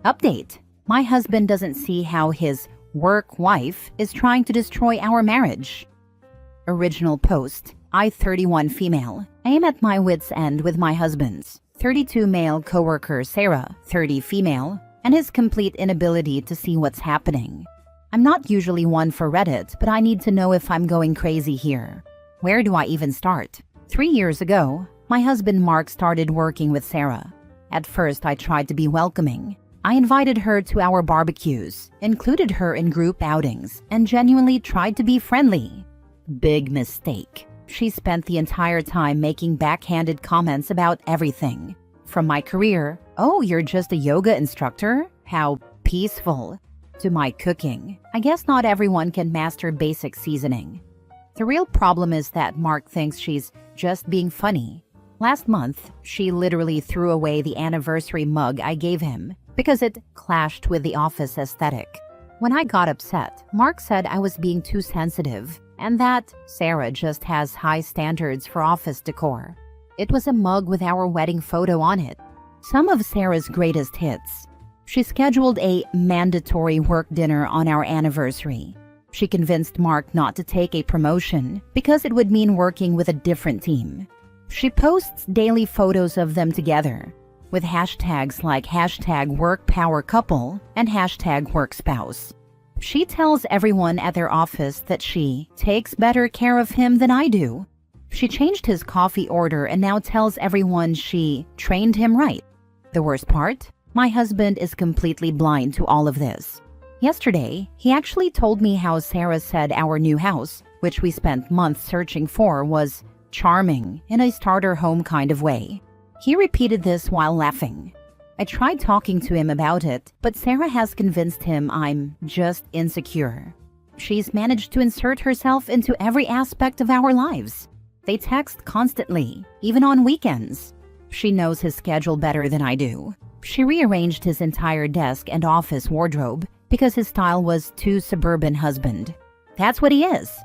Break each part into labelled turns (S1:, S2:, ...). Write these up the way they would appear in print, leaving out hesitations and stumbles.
S1: Update. My husband doesn't see how his work wife is trying to destroy our marriage. Original post. I, 31 female. I am at my wit's end with my husband's 32 male coworker Sarah, 30 female, and his complete inability to see what's happening. I'm not usually one for Reddit, but I need to know if I'm going crazy here. Where do I even start? 3 years ago, my husband Mark started working with Sarah. At first, I tried to be welcoming. I invited her to our barbecues, included her in group outings, and genuinely tried to be friendly. Big mistake. She spent the entire time making backhanded comments about everything. From my career, "Oh, you're just a yoga instructor? How peaceful," to my cooking. I guess not everyone can master basic seasoning. The real problem is that Mark thinks she's just being funny. Last month, she literally threw away the anniversary mug I gave him because it clashed with the office aesthetic. When I got upset, Mark said I was being too sensitive and that Sarah just has high standards for office decor. It was a mug with our wedding photo on it. Some of Sarah's greatest hits. She scheduled a mandatory work dinner on our anniversary. She convinced Mark not to take a promotion because it would mean working with a different team. She posts daily photos of them together with hashtags like #workpowercouple and #workspouse. She tells everyone at their office that she takes better care of him than I do. She changed his coffee order and now tells everyone she trained him right. The worst part? My husband is completely blind to all of this. Yesterday, he actually told me how Sarah said our new house, which we spent months searching for, was charming in a starter home kind of way. He repeated this while laughing. I tried talking to him about it, but Sarah has convinced him I'm just insecure. She's managed to insert herself into every aspect of our lives. They text constantly, even on weekends. She knows his schedule better than I do. She rearranged his entire desk and office wardrobe because his style was too suburban husband. That's what he is.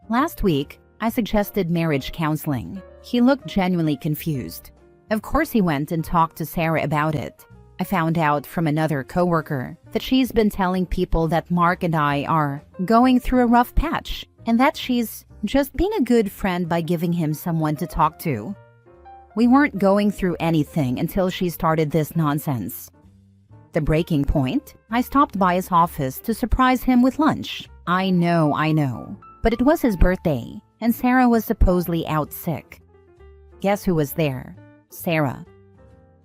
S1: Last week, I suggested marriage counseling. He looked genuinely confused. Of course, he went and talked to Sarah about it. I found out from another coworker that she's been telling people that Mark and I are going through a rough patch and that she's just being a good friend by giving him someone to talk to. We weren't going through anything until she started this nonsense. The breaking point? I stopped by his office to surprise him with lunch. I know. But it was his birthday, and Sarah was supposedly out sick. Guess who was there? Sarah.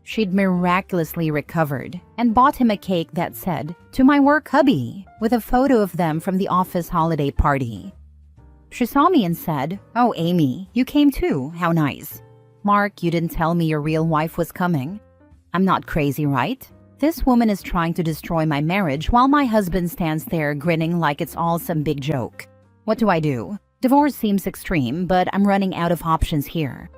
S1: She'd miraculously recovered and bought him a cake that said, "To my work hubby," with a photo of them from the office holiday party. She saw me and said, "Oh, Amy, you came too. How nice. Mark, you didn't tell me your real wife was coming." I'm not crazy, right? This woman is trying to destroy my marriage while my husband stands there grinning like it's all some big joke. What do I do? Divorce seems extreme, but I'm running out of options here.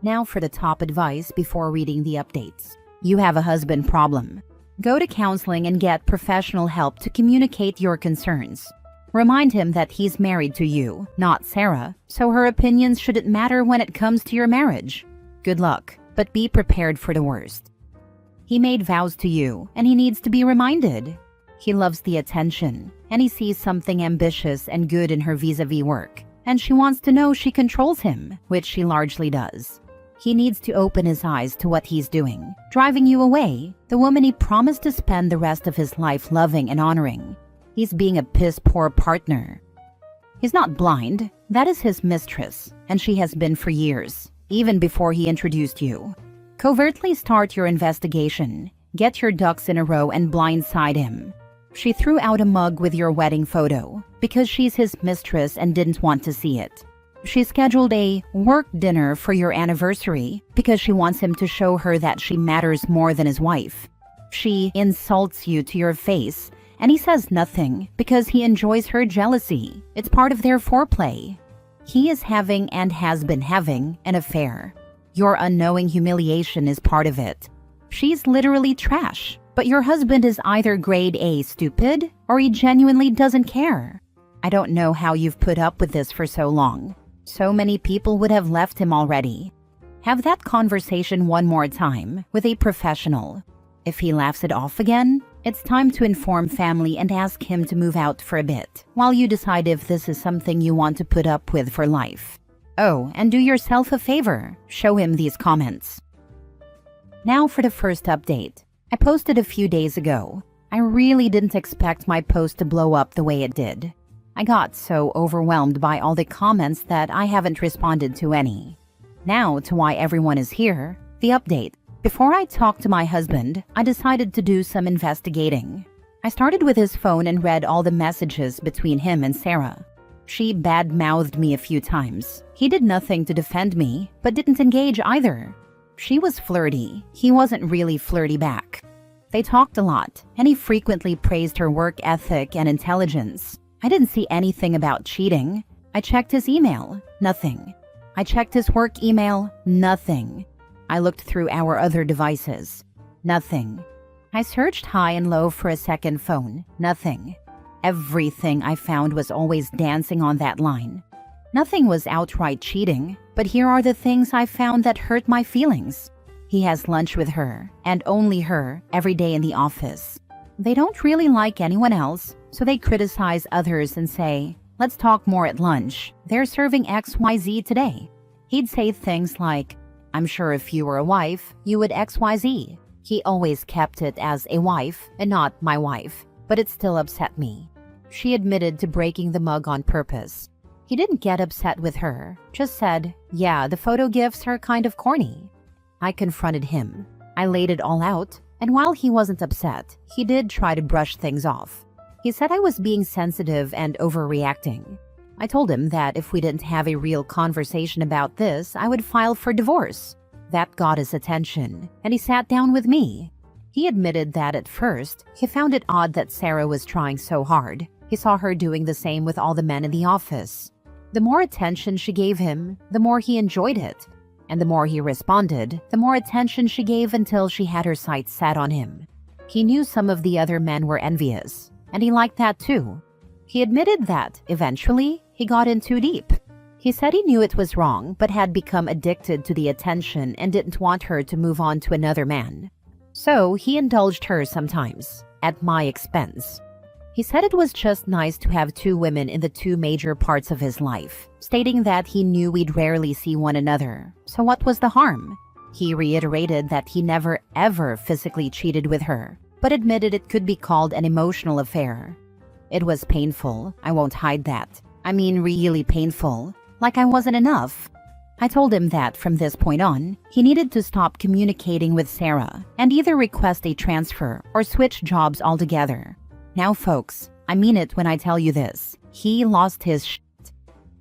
S1: Now for the top advice before reading the updates. You have a husband problem. Go to counseling and get professional help to communicate your concerns. Remind him that he's married to you, not Sarah, so her opinions shouldn't matter when it comes to your marriage. Good luck, but be prepared for the worst. He made vows to you, and he needs to be reminded. He loves the attention, and he sees something ambitious and good in her vis-a-vis work, and she wants to know she controls him, which she largely does. He needs to open his eyes to what he's doing, driving you away, the woman he promised to spend the rest of his life loving and honoring. He's being a piss-poor partner. He's not blind. That is his mistress, and she has been for years, even before he introduced you. Covertly start your investigation. Get your ducks in a row and blindside him. She threw out a mug with your wedding photo because she's his mistress and didn't want to see it. She scheduled a work dinner for your anniversary because she wants him to show her that she matters more than his wife. She insults you to your face, and he says nothing because he enjoys her jealousy. It's part of their foreplay. He is having and has been having an affair. Your unknowing humiliation is part of it. She's literally trash, but your husband is either grade A stupid or he genuinely doesn't care. I don't know how you've put up with this for so long. So many people would have left him already. Have that conversation one more time with a professional. If he laughs it off again, it's time to inform family and ask him to move out for a bit, while you decide if this is something you want to put up with for life. Oh, and do yourself a favor, show him these comments. Now for the first update. I posted a few days ago. I really didn't expect my post to blow up the way it did. I got so overwhelmed by all the comments that I haven't responded to any. Now to why everyone is here, the update. Before I talked to my husband, I decided to do some investigating. I started with his phone and read all the messages between him and Sarah. She bad-mouthed me a few times. He did nothing to defend me, but didn't engage either. She was flirty. He wasn't really flirty back. They talked a lot, and he frequently praised her work ethic and intelligence. I didn't see anything about cheating. I checked his email. Nothing. I checked his work email. Nothing. I looked through our other devices. Nothing. I searched high and low for a second phone. Nothing. Everything I found was always dancing on that line. Nothing was outright cheating, but here are the things I found that hurt my feelings. He has lunch with her, and only her, every day in the office. They don't really like anyone else, so they criticize others and say, "Let's talk more at lunch. They're serving XYZ today." He'd say things like, "I'm sure if you were a wife, you would XYZ." He always kept it as a wife and not my wife, but it still upset me. She admitted to breaking the mug on purpose. He didn't get upset with her, just said, "Yeah, the photo gifts are kind of corny." I confronted him. I laid it all out, and while he wasn't upset, he did try to brush things off. He said I was being sensitive and overreacting. I told him that if we didn't have a real conversation about this, I would file for divorce. That got his attention, and he sat down with me. He admitted that at first, he found it odd that Sarah was trying so hard. He saw her doing the same with all the men in the office. The more attention she gave him, the more he enjoyed it. And the more he responded, the more attention she gave until she had her sights set on him. He knew some of the other men were envious, and he liked that too. He admitted that, eventually, he got in too deep. He said he knew it was wrong, but had become addicted to the attention and didn't want her to move on to another man. So he indulged her sometimes, at my expense. He said it was just nice to have two women in the two major parts of his life, stating that he knew we'd rarely see one another. So what was the harm? He reiterated that he never ever physically cheated with her, but admitted it could be called an emotional affair. It was painful, I won't hide that. I mean really painful, like I wasn't enough. I told him that from this point on, he needed to stop communicating with Sarah and either request a transfer or switch jobs altogether. Now folks, I mean it when I tell you this. He lost his shit.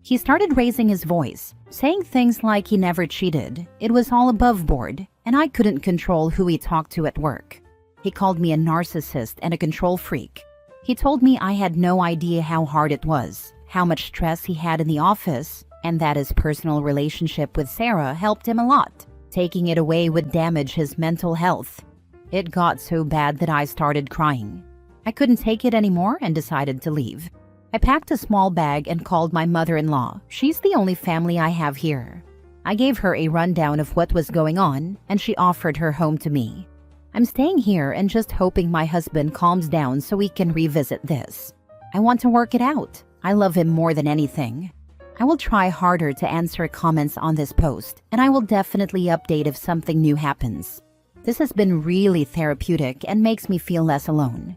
S1: He started raising his voice, saying things like he never cheated. It was all above board, and I couldn't control who he talked to at work. He called me a narcissist and a control freak. He told me I had no idea how hard it was, how much stress he had in the office, and that his personal relationship with Sarah helped him a lot. Taking it away would damage his mental health. It got so bad that I started crying. I couldn't take it anymore and decided to leave. I packed a small bag and called my mother-in-law. She's the only family I have here. I gave her a rundown of what was going on, and she offered her home to me. I'm staying here and just hoping my husband calms down so we can revisit this. I want to work it out. I love him more than anything. I will try harder to answer comments on this post, and I will definitely update if something new happens. This has been really therapeutic and makes me feel less alone.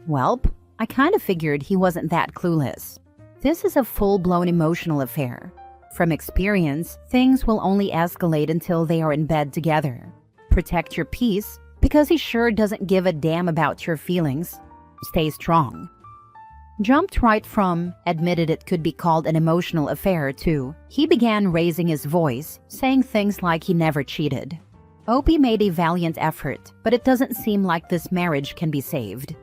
S1: Welp, I kind of figured he wasn't that clueless. This is a full-blown emotional affair. From experience, things will only escalate until they are in bed together. Protect your peace, because he sure doesn't give a damn about your feelings. Stay strong. Jumped right from admitted it could be called an emotional affair to he began raising his voice, saying things like he never cheated. Opie made a valiant effort, but it doesn't seem like this marriage can be saved.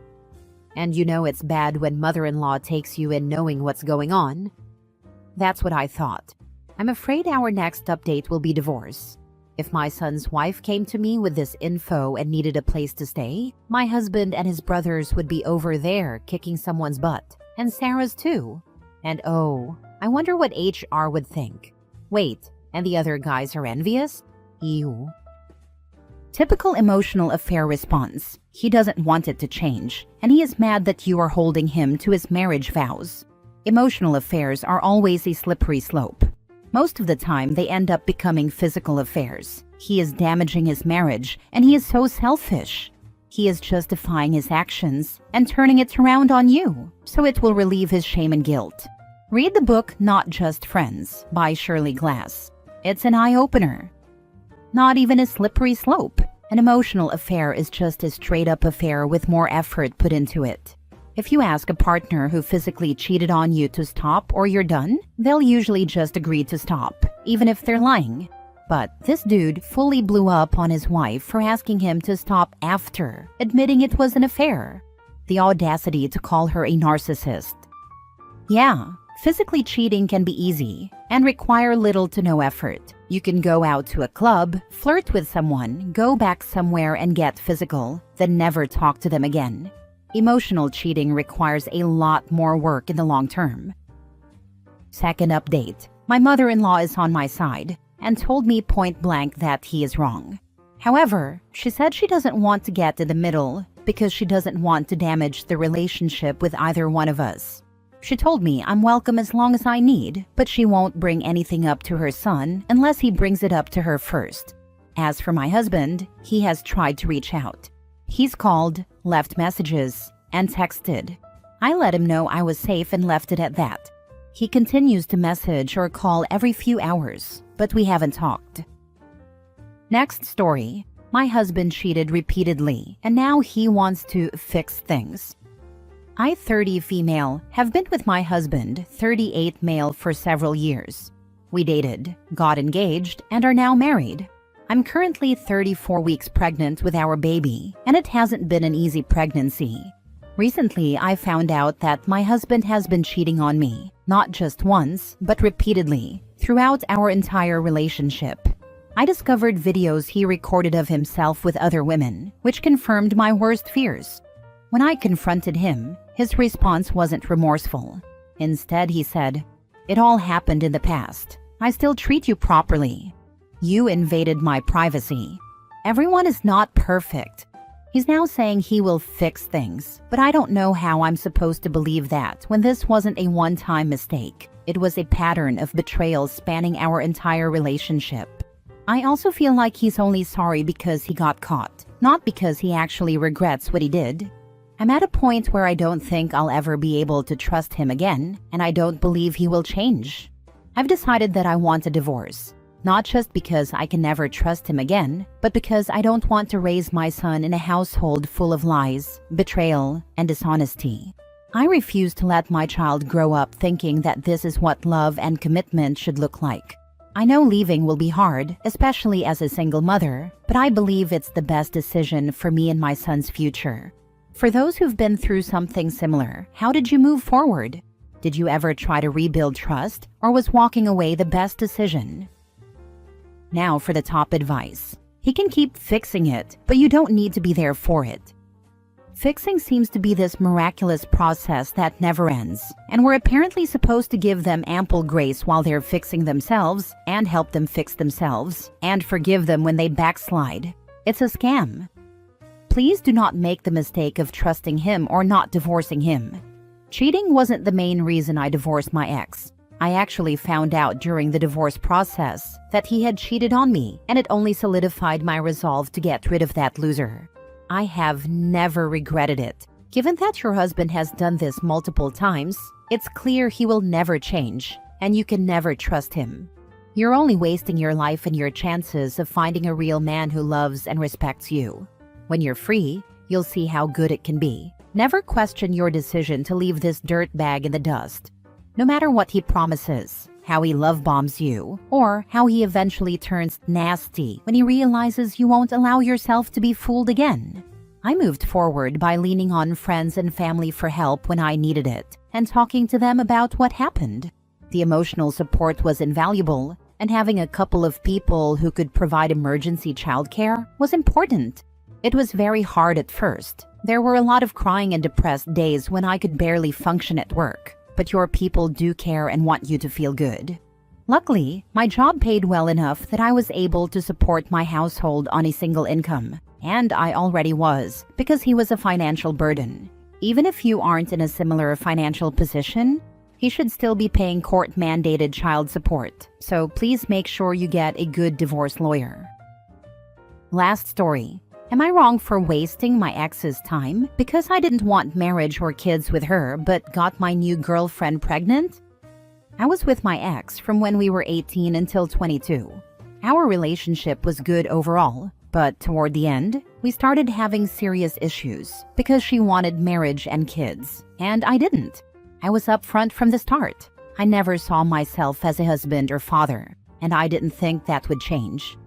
S1: And you know it's bad when mother-in-law takes you in knowing what's going on. That's what I thought. I'm afraid our next update will be divorce. If my son's wife came to me with this info and needed a place to stay, my husband and his brothers would be over there kicking someone's butt. And Sarah's too. And oh, I wonder what HR would think. Wait, and the other guys are envious? Ew. Typical emotional affair response. He doesn't want it to change, and he is mad that you are holding him to his marriage vows. Emotional affairs are always a slippery slope. Most of the time, they end up becoming physical affairs. He is damaging his marriage, and he is so selfish. He is justifying his actions and turning it around on you, so it will relieve his shame and guilt. Read the book Not Just Friends by Shirley Glass. It's an eye-opener. Not even a slippery slope. An emotional affair is just a straight-up affair with more effort put into it. If you ask a partner who physically cheated on you to stop or you're done, they'll usually just agree to stop, even if they're lying. But this dude fully blew up on his wife for asking him to stop after admitting it was an affair. The audacity to call her a narcissist. Yeah, physically cheating can be easy and require little to no effort. You can go out to a club, flirt with someone, go back somewhere and get physical, then never talk to them again. Emotional cheating requires a lot more work in the long term. Second update. My mother-in-law is on my side and told me point blank that he is wrong. However, she said she doesn't want to get in the middle because she doesn't want to damage the relationship with either one of us. She told me I'm welcome as long as I need, but she won't bring anything up to her son unless he brings it up to her first. As for my husband, he has tried to reach out. He's called, left messages, and texted. I let him know I was safe and left it at that. He continues to message or call every few hours, but we haven't talked. Next story. My husband cheated repeatedly, and now he wants to fix things. I, 30 female, have been with my husband, 38 male, for several years. We dated, got engaged, and are now married. I'm currently 34 weeks pregnant with our baby, and it hasn't been an easy pregnancy. Recently, I found out that my husband has been cheating on me, not just once, but repeatedly, throughout our entire relationship. I discovered videos he recorded of himself with other women, which confirmed my worst fears. When I confronted him, his response wasn't remorseful. Instead, he said, "It all happened in the past. I still treat you properly. You invaded my privacy. Everyone is not perfect." He's now saying he will fix things, but I don't know how I'm supposed to believe that when this wasn't a one-time mistake. It was a pattern of betrayal spanning our entire relationship. I also feel like he's only sorry because he got caught, not because he actually regrets what he did. I'm at a point where I don't think I'll ever be able to trust him again, and I don't believe he will change. I've decided that I want a divorce, not just because I can never trust him again, but because I don't want to raise my son in a household full of lies, betrayal, and dishonesty. I refuse to let my child grow up thinking that this is what love and commitment should look like. I know leaving will be hard, especially as a single mother, but I believe it's the best decision for me and my son's future. For those who've been through something similar, how did you move forward? Did you ever try to rebuild trust, or was walking away the best decision? Now for the top advice. He can keep fixing it, but you don't need to be there for it. Fixing seems to be this miraculous process that never ends, and we're apparently supposed to give them ample grace while they're fixing themselves, and help them fix themselves, and forgive them when they backslide. It's a scam. Please do not make the mistake of trusting him or not divorcing him. Cheating wasn't the main reason I divorced my ex. I actually found out during the divorce process that he had cheated on me, and it only solidified my resolve to get rid of that loser. I have never regretted it. Given that your husband has done this multiple times, it's clear he will never change, and you can never trust him. You're only wasting your life and your chances of finding a real man who loves and respects you. When you're free, you'll see how good it can be. Never question your decision to leave this dirtbag in the dust. No matter what he promises, how he love bombs you, or how he eventually turns nasty when he realizes you won't allow yourself to be fooled again. I moved forward by leaning on friends and family for help when I needed it, and talking to them about what happened. The emotional support was invaluable, and having a couple of people who could provide emergency childcare was important. It was very hard at first. There were a lot of crying and depressed days when I could barely function at work, but your people do care and want you to feel good. Luckily, my job paid well enough that I was able to support my household on a single income, and I already was because he was a financial burden. Even if you aren't in a similar financial position, he should still be paying court-mandated child support, so please make sure you get a good divorce lawyer. Last story. Am I wrong for wasting my ex's time because I didn't want marriage or kids with her but got my new girlfriend pregnant? I was with my ex from when we were 18 until 22. Our relationship was good overall, but toward the end, we started having serious issues because she wanted marriage and kids, and I didn't. I was upfront from the start. I never saw myself as a husband or father, and I didn't think that would change.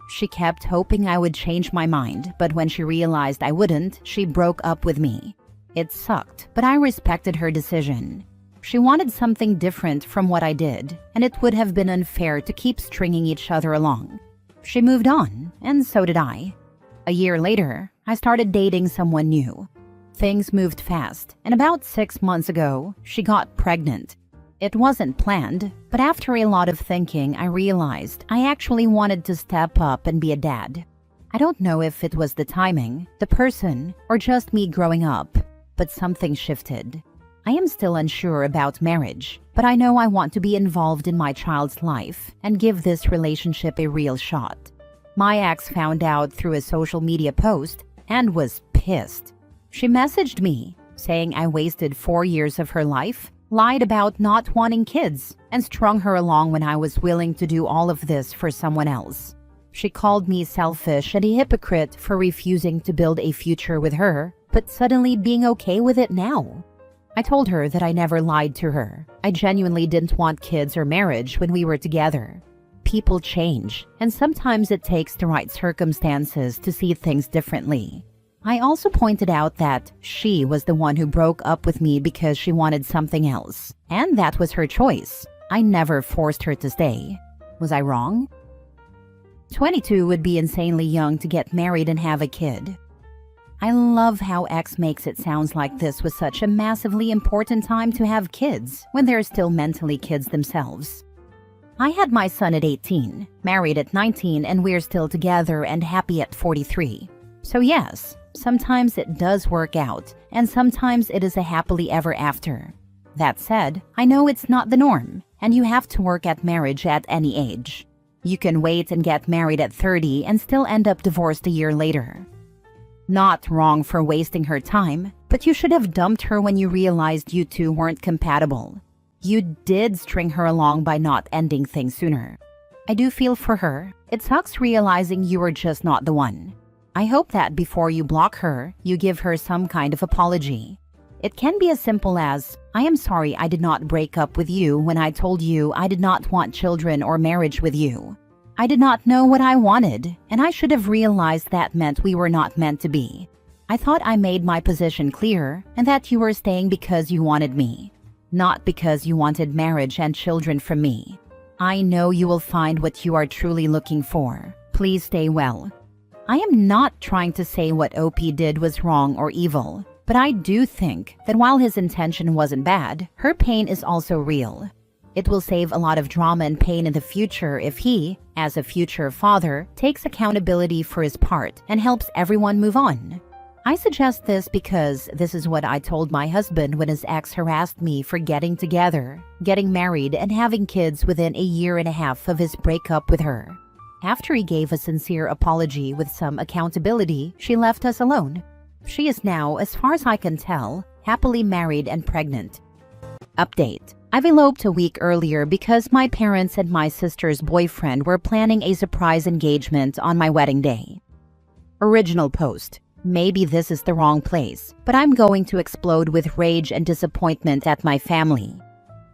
S1: She kept hoping I would change my mind, but when she realized I wouldn't, she broke up with me. It sucked, but I respected her decision. She wanted something different from what I did, and it would have been unfair to keep stringing each other along. She moved on, and so did I. A year later, I started dating someone new. Things moved fast, and about 6 months ago, she got pregnant. It wasn't planned, but after a lot of thinking, I realized I actually wanted to step up and be a dad. I don't know if it was the timing, the person, or just me growing up, but something shifted. I am still unsure about marriage, but I know I want to be involved in my child's life and give this relationship a real shot. My ex found out through a social media post and was pissed. She messaged me, saying I wasted 4 years of her life, lied about not wanting kids, and strung her along when I was willing to do all of this for someone else. She called me selfish and a hypocrite for refusing to build a future with her, but suddenly being okay with it now. I told her that I never lied to her. I genuinely didn't want kids or marriage when we were together. People change, and sometimes it takes the right circumstances to see things differently. I also pointed out that she was the one who broke up with me because she wanted something else, and that was her choice. I never forced her to stay. Was I wrong? 22 would be insanely young to get married and have a kid. I love how X makes it sound like this was such a massively important time to have kids when they're still mentally kids themselves. I had my son at 18, married at 19, and we're still together and happy at 43. So yes, sometimes it does work out, and sometimes it is a happily ever after. That said, I know it's not the norm, and you have to work at marriage at any age. You can wait and get married at 30 and still end up divorced a year later. Not wrong for wasting her time, but you should have dumped her when you realized you two weren't compatible. You did string her along by not ending things sooner. I do feel for her. It sucks realizing you were just not the one. I hope that before you block her, you give her some kind of apology. It can be as simple as, I am sorry I did not break up with you when I told you I did not want children or marriage with you. I did not know what I wanted, and I should have realized that meant we were not meant to be. I thought I made my position clear and that you were staying because you wanted me, not because you wanted marriage and children from me. I know you will find what you are truly looking for. Please stay well. I am not trying to say what OP did was wrong or evil, but I do think that while his intention wasn't bad, her pain is also real. It will save a lot of drama and pain in the future if he, as a future father, takes accountability for his part and helps everyone move on. I suggest this because this is what I told my husband when his ex harassed me for getting together, getting married, and having kids within a year and a half of his breakup with her. After he gave a sincere apology with some accountability, she left us alone. She is now, as far as I can tell, happily married and pregnant. Update. I've eloped a week earlier because my parents and my sister's boyfriend were planning a surprise engagement on my wedding day. Original post. Maybe this is the wrong place, but I'm going to explode with rage and disappointment at my family.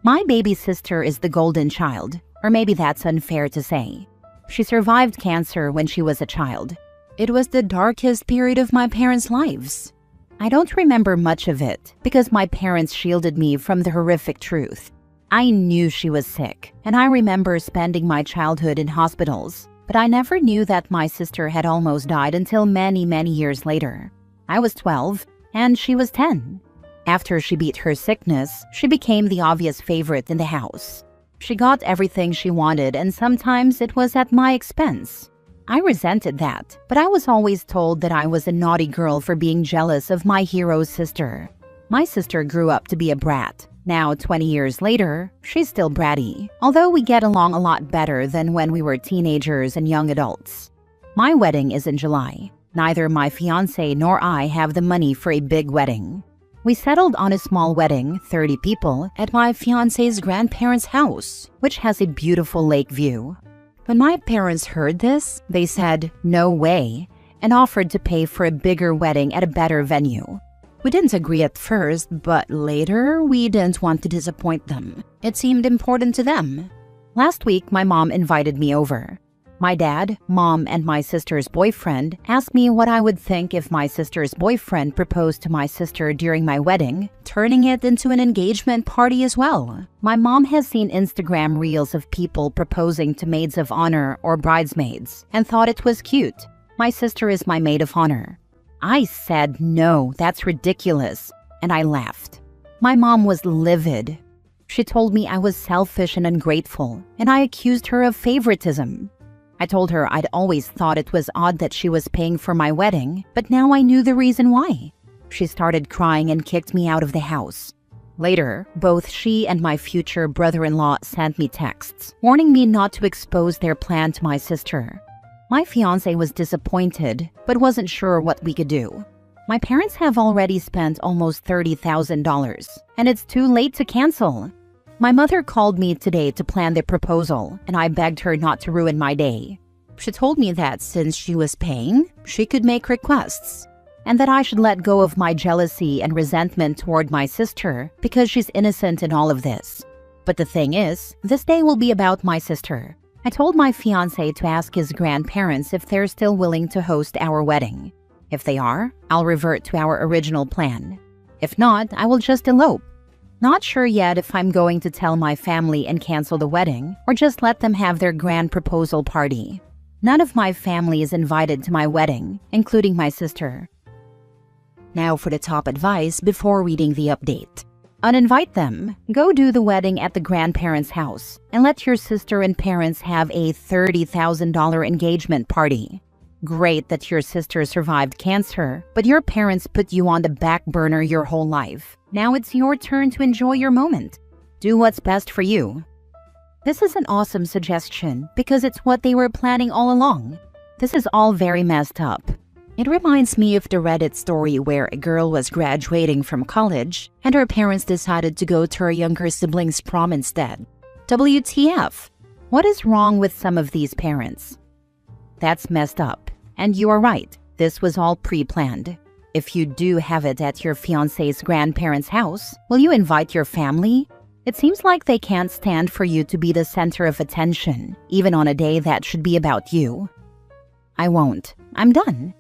S1: My baby sister is the golden child, or maybe that's unfair to say. She survived cancer when she was a child. It was the darkest period of my parents' lives. I don't remember much of it because my parents shielded me from the horrific truth. I knew she was sick, and I remember spending my childhood in hospitals, but I never knew that my sister had almost died until many, many years later. I was 12, and she was 10. After she beat her sickness, she became the obvious favorite in the house. She got everything she wanted, and sometimes it was at my expense. I resented that, but I was always told that I was a naughty girl for being jealous of my hero's sister. My sister grew up to be a brat. Now, 20 years later, she's still bratty, although we get along a lot better than when we were teenagers and young adults. My wedding is in July. Neither my fiancé nor I have the money for a big wedding. We settled on a small wedding, 30 people, at my fiancé's grandparents' house, which has a beautiful lake view. When my parents heard this, they said, "No way," and offered to pay for a bigger wedding at a better venue. We didn't agree at first, but later we didn't want to disappoint them. It seemed important to them. Last week, my mom invited me over. My dad, mom, and my sister's boyfriend asked me what I would think if my sister's boyfriend proposed to my sister during my wedding, turning it into an engagement party as well. My mom has seen Instagram reels of people proposing to maids of honor or bridesmaids and thought it was cute. My sister is my maid of honor. I said, "No, that's ridiculous," and I laughed. My mom was livid. She told me I was selfish and ungrateful, and I accused her of favoritism. I told her I'd always thought it was odd that she was paying for my wedding, but now I knew the reason why. She started crying and kicked me out of the house. Later, both she and my future brother-in-law sent me texts, warning me not to expose their plan to my sister. My fiancé was disappointed, but wasn't sure what we could do. My parents have already spent almost $30,000, and it's too late to cancel. My mother called me today to plan the proposal, and I begged her not to ruin my day. She told me that since she was paying, she could make requests, and that I should let go of my jealousy and resentment toward my sister because she's innocent in all of this. But the thing is, this day will be about my sister. I told my fiancé to ask his grandparents if they're still willing to host our wedding. If they are, I'll revert to our original plan. If not, I will just elope. Not sure yet if I'm going to tell my family and cancel the wedding or just let them have their grand proposal party. None of my family is invited to my wedding, including my sister. Now for the top advice before reading the update. Uninvite them. Go do the wedding at the grandparents' house and let your sister and parents have a $30,000 engagement party. Great that your sister survived cancer, but your parents put you on the back burner your whole life. Now it's your turn to enjoy your moment. Do what's best for you. This is an awesome suggestion because it's what they were planning all along. This is all very messed up. It reminds me of the Reddit story where a girl was graduating from college and her parents decided to go to her younger sibling's prom instead. WTF? What is wrong with some of these parents? That's messed up. And you are right, this was all pre-planned. If you do have it at your fiancé's grandparents' house, will you invite your family? It seems like they can't stand for you to be the center of attention, even on a day that should be about you. I won't. I'm done.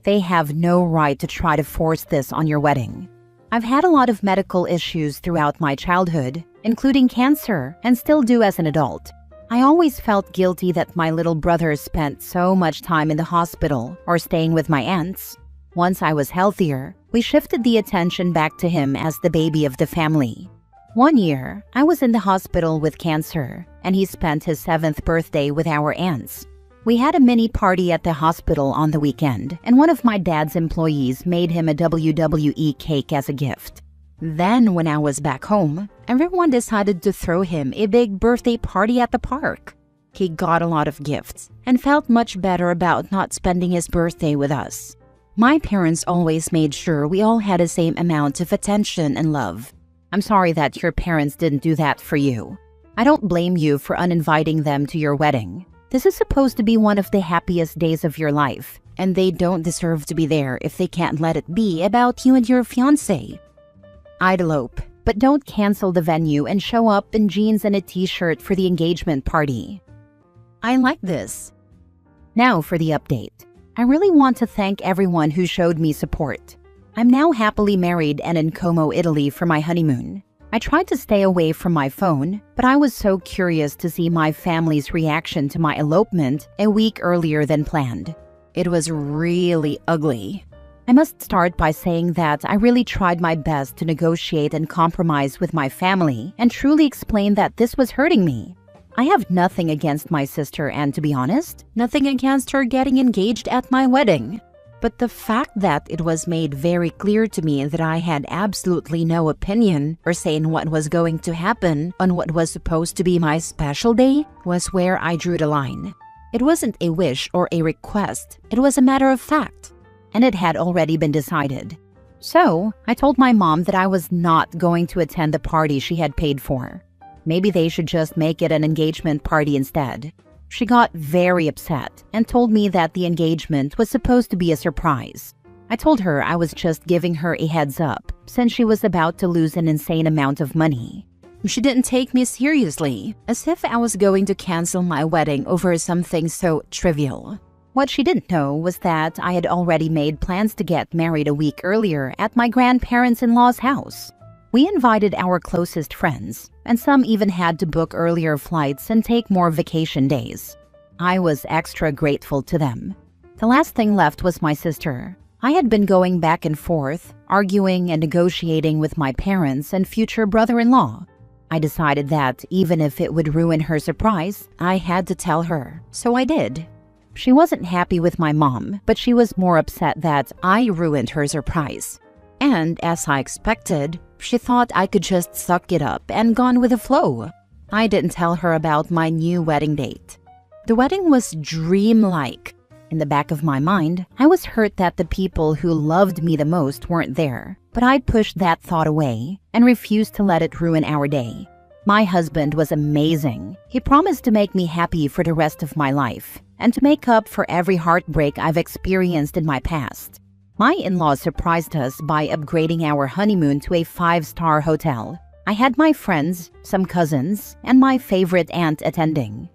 S1: They have no right to try to force this on your wedding. I've had a lot of medical issues throughout my childhood, including cancer, and still do as an adult. I always felt guilty that my little brother spent so much time in the hospital or staying with my aunts. Once I was healthier, we shifted the attention back to him as the baby of the family. One year, I was in the hospital with cancer, and he spent his 7th birthday with our aunts. We had a mini party at the hospital on the weekend, and one of my dad's employees made him a WWE cake as a gift. Then, when I was back home, everyone decided to throw him a big birthday party at the park. He got a lot of gifts and felt much better about not spending his birthday with us. My parents always made sure we all had the same amount of attention and love. I'm sorry that your parents didn't do that for you. I don't blame you for uninviting them to your wedding. This is supposed to be one of the happiest days of your life, and they don't deserve to be there if they can't let it be about you and your fiancé. I'd elope, but don't cancel the venue and show up in jeans and a t-shirt for the engagement party. I like this. Now for the update. I really want to thank everyone who showed me support. I'm now happily married and in Como, Italy for my honeymoon. I tried to stay away from my phone, but I was so curious to see my family's reaction to my elopement a week earlier than planned. It was really ugly. I must start by saying that I really tried my best to negotiate and compromise with my family and truly explain that this was hurting me. I have nothing against my sister and, to be honest, nothing against her getting engaged at my wedding. But the fact that it was made very clear to me that I had absolutely no opinion or say in what was going to happen on what was supposed to be my special day was where I drew the line. It wasn't a wish or a request, it was a matter of fact, and it had already been decided. So, I told my mom that I was not going to attend the party she had paid for. Maybe they should just make it an engagement party instead. She got very upset and told me that the engagement was supposed to be a surprise. I told her I was just giving her a heads up since she was about to lose an insane amount of money. She didn't take me seriously, as if I was going to cancel my wedding over something so trivial. What she didn't know was that I had already made plans to get married a week earlier at my grandparents-in-law's house. We invited our closest friends, and some even had to book earlier flights and take more vacation days. I was extra grateful to them. The last thing left was my sister. I had been going back and forth, arguing and negotiating with my parents and future brother-in-law. I decided that even if it would ruin her surprise, I had to tell her, so I did. She wasn't happy with my mom, but she was more upset that I ruined her surprise. And as I expected, she thought I could just suck it up and gone with the flow. I didn't tell her about my new wedding date. The wedding was dreamlike. In the back of my mind, I was hurt that the people who loved me the most weren't there, but I pushed that thought away and refused to let it ruin our day. My husband was amazing. He promised to make me happy for the rest of my life and to make up for every heartbreak I've experienced in my past. My in-laws surprised us by upgrading our honeymoon to a 5-star hotel. I had my friends, some cousins, and my favorite aunt attending.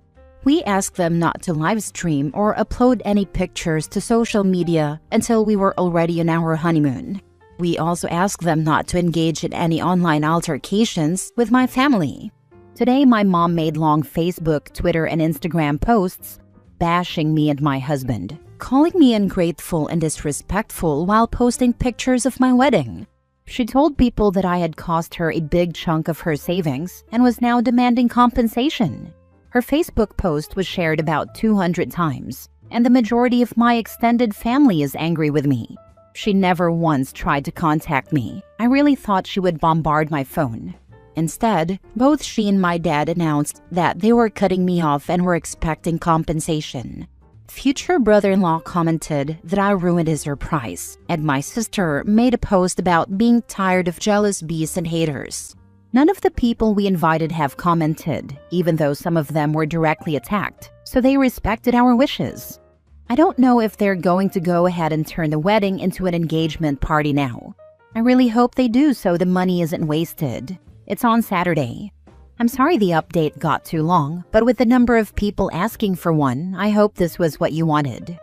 S1: We asked them not to live stream or upload any pictures to social media until we were already on our honeymoon. We also asked them not to engage in any online altercations with my family. Today, my mom made long Facebook, Twitter, and Instagram posts bashing me and my husband, calling me ungrateful and disrespectful while posting pictures of my wedding. She told people that I had cost her a big chunk of her savings and was now demanding compensation. Her Facebook post was shared about 200 times, and the majority of my extended family is angry with me. She never once tried to contact me. I really thought she would bombard my phone. Instead, both she and my dad announced that they were cutting me off and were expecting compensation. Future brother-in-law commented that I ruined his surprise, and my sister made a post about being tired of jealous bees and haters. None of the people we invited have commented, even though some of them were directly attacked, so they respected our wishes. I don't know if they're going to go ahead and turn the wedding into an engagement party now. I really hope they do so the money isn't wasted. It's on Saturday. I'm sorry the update got too long, but with the number of people asking for one, I hope this was what you wanted.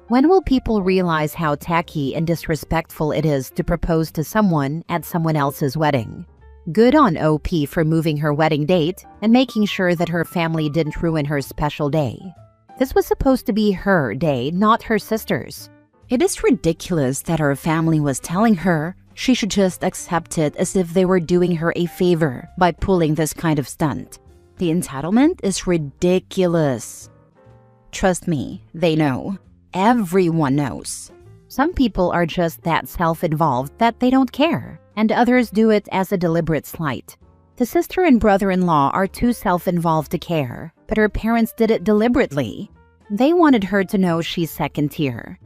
S1: When will people realize how tacky and disrespectful it is to propose to someone at someone else's wedding? Good on OP for moving her wedding date and making sure that her family didn't ruin her special day. This was supposed to be her day, not her sister's. It is ridiculous that her family was telling her she should just accept it as if they were doing her a favor by pulling this kind of stunt. The entitlement is ridiculous. Trust me, they know. Everyone knows. Some people are just that self-involved that they don't care, and others do it as a deliberate slight. The sister and brother-in-law are too self-involved to care, but her parents did it deliberately. They wanted her to know she's second tier.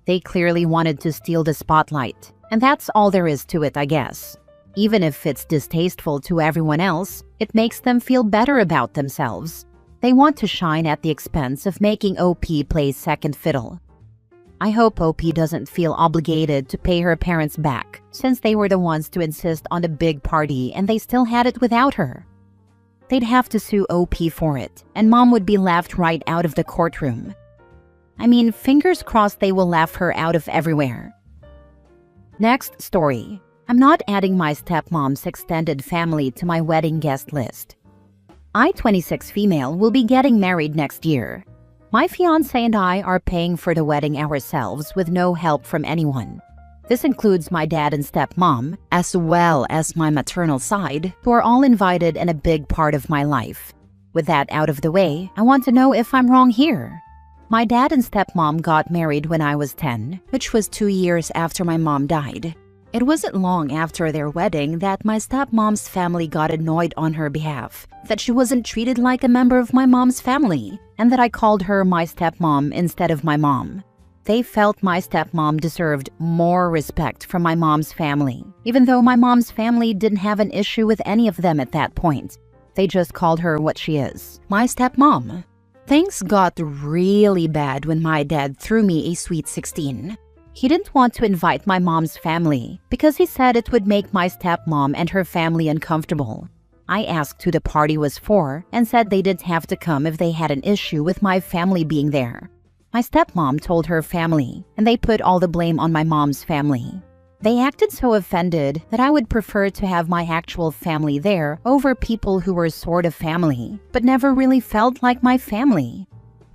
S1: They clearly wanted to steal the spotlight, and that's all there is to it, I guess. Even if it's distasteful to everyone else, it makes them feel better about themselves. They want to shine at the expense of making OP play second fiddle. I hope OP doesn't feel obligated to pay her parents back, since they were the ones to insist on a big party and they still had it without her. They'd have to sue OP for it, and Mom would be laughed right out of the courtroom. I mean, fingers crossed they will laugh her out of everywhere. Next story. I'm not adding my stepmom's extended family to my wedding guest list. I, 26 female, will be getting married next year. My fiancé and I are paying for the wedding ourselves with no help from anyone. This includes my dad and stepmom, as well as my maternal side, who are all invited and a big part of my life. With that out of the way, I want to know if I'm wrong here. My dad and stepmom got married when I was 10, which was 2 years after my mom died. It wasn't long after their wedding that my stepmom's family got annoyed on her behalf, that she wasn't treated like a member of my mom's family, and that I called her my stepmom instead of my mom. They felt my stepmom deserved more respect from my mom's family, even though my mom's family didn't have an issue with any of them at that point. They just called her what she is, my stepmom. Things got really bad when my dad threw me a sweet 16. He didn't want to invite my mom's family because he said it would make my stepmom and her family uncomfortable. I asked who the party was for and said they didn't have to come if they had an issue with my family being there. My stepmom told her family, and they put all the blame on my mom's family. They acted so offended that I would prefer to have my actual family there over people who were sort of family, but never really felt like my family.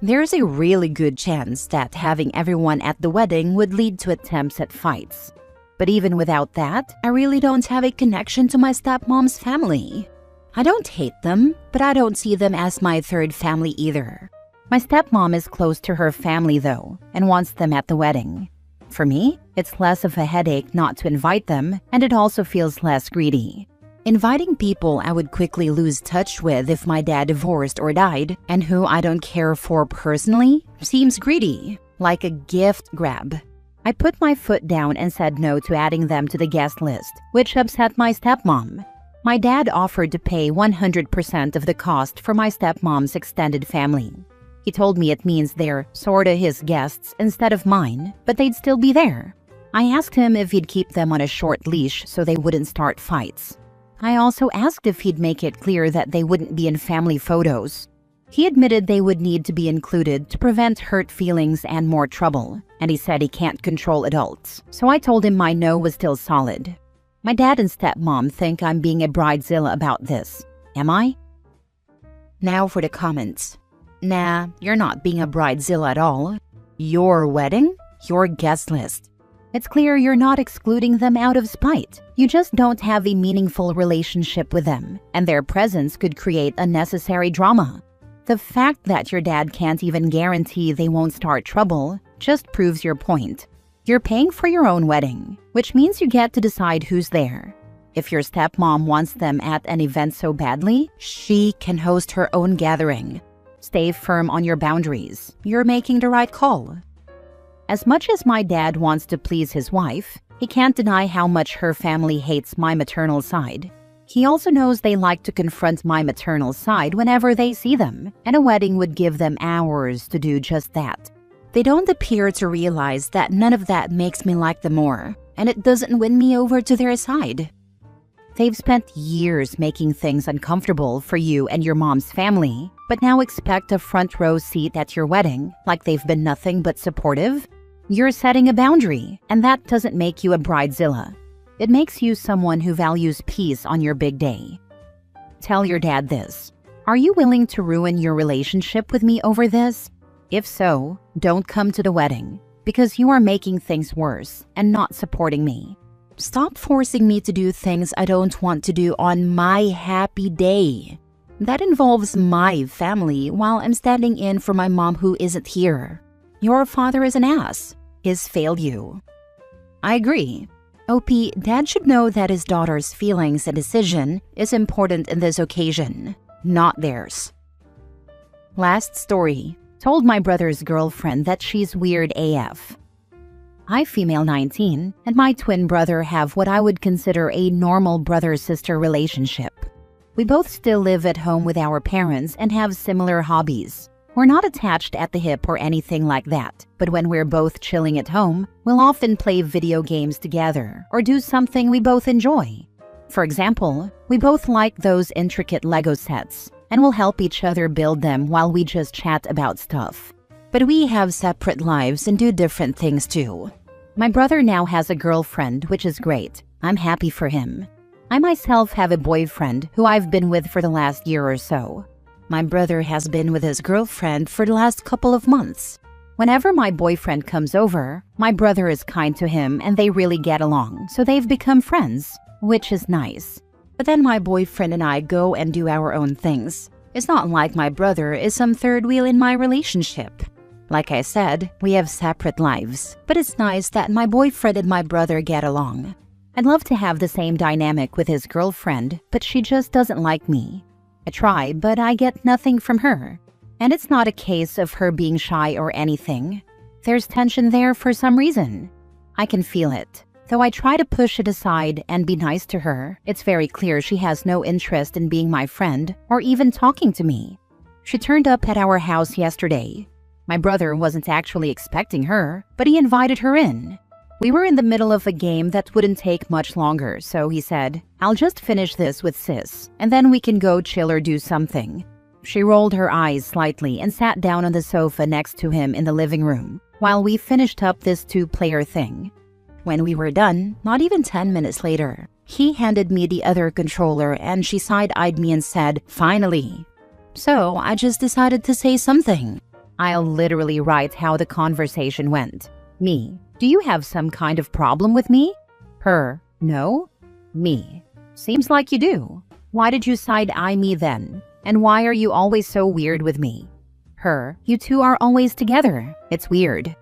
S1: There's a really good chance that having everyone at the wedding would lead to attempts at fights. But even without that, I really don't have a connection to my stepmom's family. I don't hate them, but I don't see them as my third family either. My stepmom is close to her family though, and wants them at the wedding. For me, it's less of a headache not to invite them, and it also feels less greedy. Inviting people I would quickly lose touch with if my dad divorced or died, and who I don't care for personally, seems greedy, like a gift grab. I put my foot down and said no to adding them to the guest list, which upset my stepmom. My dad offered to pay 100% of the cost for my stepmom's extended family. He told me it means they're sorta his guests instead of mine, but they'd still be there. I asked him if he'd keep them on a short leash so they wouldn't start fights. I also asked if he'd make it clear that they wouldn't be in family photos. He admitted they would need to be included to prevent hurt feelings and more trouble, and he said he can't control adults, so I told him my no was still solid. My dad and stepmom think I'm being a bridezilla about this. Am I? Now for the comments. Nah, you're not being a bridezilla at all. Your wedding? Your guest list. It's clear you're not excluding them out of spite. You just don't have a meaningful relationship with them, and their presence could create unnecessary drama. The fact that your dad can't even guarantee they won't start trouble just proves your point. You're paying for your own wedding, which means you get to decide who's there. If your stepmom wants them at an event so badly, she can host her own gathering. Stay firm on your boundaries. You're making the right call. As much as my dad wants to please his wife, he can't deny how much her family hates my maternal side. He also knows they like to confront my maternal side whenever they see them, and a wedding would give them hours to do just that. They don't appear to realize that none of that makes me like them more, and it doesn't win me over to their side. They've spent years making things uncomfortable for you and your mom's family, but now expect a front row seat at your wedding like they've been nothing but supportive? You're setting a boundary, and that doesn't make you a bridezilla. It makes you someone who values peace on your big day. Tell your dad this. Are you willing to ruin your relationship with me over this? If so, don't come to the wedding, because you are making things worse and not supporting me. Stop forcing me to do things I don't want to do on my happy day. That involves my family while I'm standing in for my mom who isn't here. Your father is an ass. He's failed you. I agree. OP, Dad should know that his daughter's feelings and decision is important in this occasion, not theirs. Last story. Told my brother's girlfriend that she's weird AF. I, female 19, and my twin brother have what I would consider a normal brother-sister relationship. We both still live at home with our parents and have similar hobbies. We're not attached at the hip or anything like that, but when we're both chilling at home, we'll often play video games together or do something we both enjoy. For example, we both like those intricate Lego sets, and we'll help each other build them while we just chat about stuff. But we have separate lives and do different things too. My brother now has a girlfriend, which is great. I'm happy for him. I myself have a boyfriend who I've been with for the last year or so. My brother has been with his girlfriend for the last couple of months. Whenever my boyfriend comes over, my brother is kind to him and they really get along, so they've become friends, which is nice. But then my boyfriend and I go and do our own things. It's not like my brother is some third wheel in my relationship. Like I said, we have separate lives, but it's nice that my boyfriend and my brother get along. I'd love to have the same dynamic with his girlfriend, but she just doesn't like me. I try, but I get nothing from her. And it's not a case of her being shy or anything. There's tension there for some reason. I can feel it. Though I try to push it aside and be nice to her, it's very clear she has no interest in being my friend or even talking to me. She turned up at our house yesterday. My brother wasn't actually expecting her, but he invited her in. We were in the middle of a game that wouldn't take much longer, so he said, "I'll just finish this with sis, and then we can go chill or do something." She rolled her eyes slightly and sat down on the sofa next to him in the living room, while we finished up this two-player thing. When we were done, not even 10 minutes later, he handed me the other controller and she side-eyed me and said, "Finally." So I just decided to say something. I'll literally write how the conversation went. Me: "Do you have some kind of problem with me?" Her: "No." Me: "Seems like you do. Why did you side-eye me then? And why are you always so weird with me?" Her: "You two are always together. It's weird."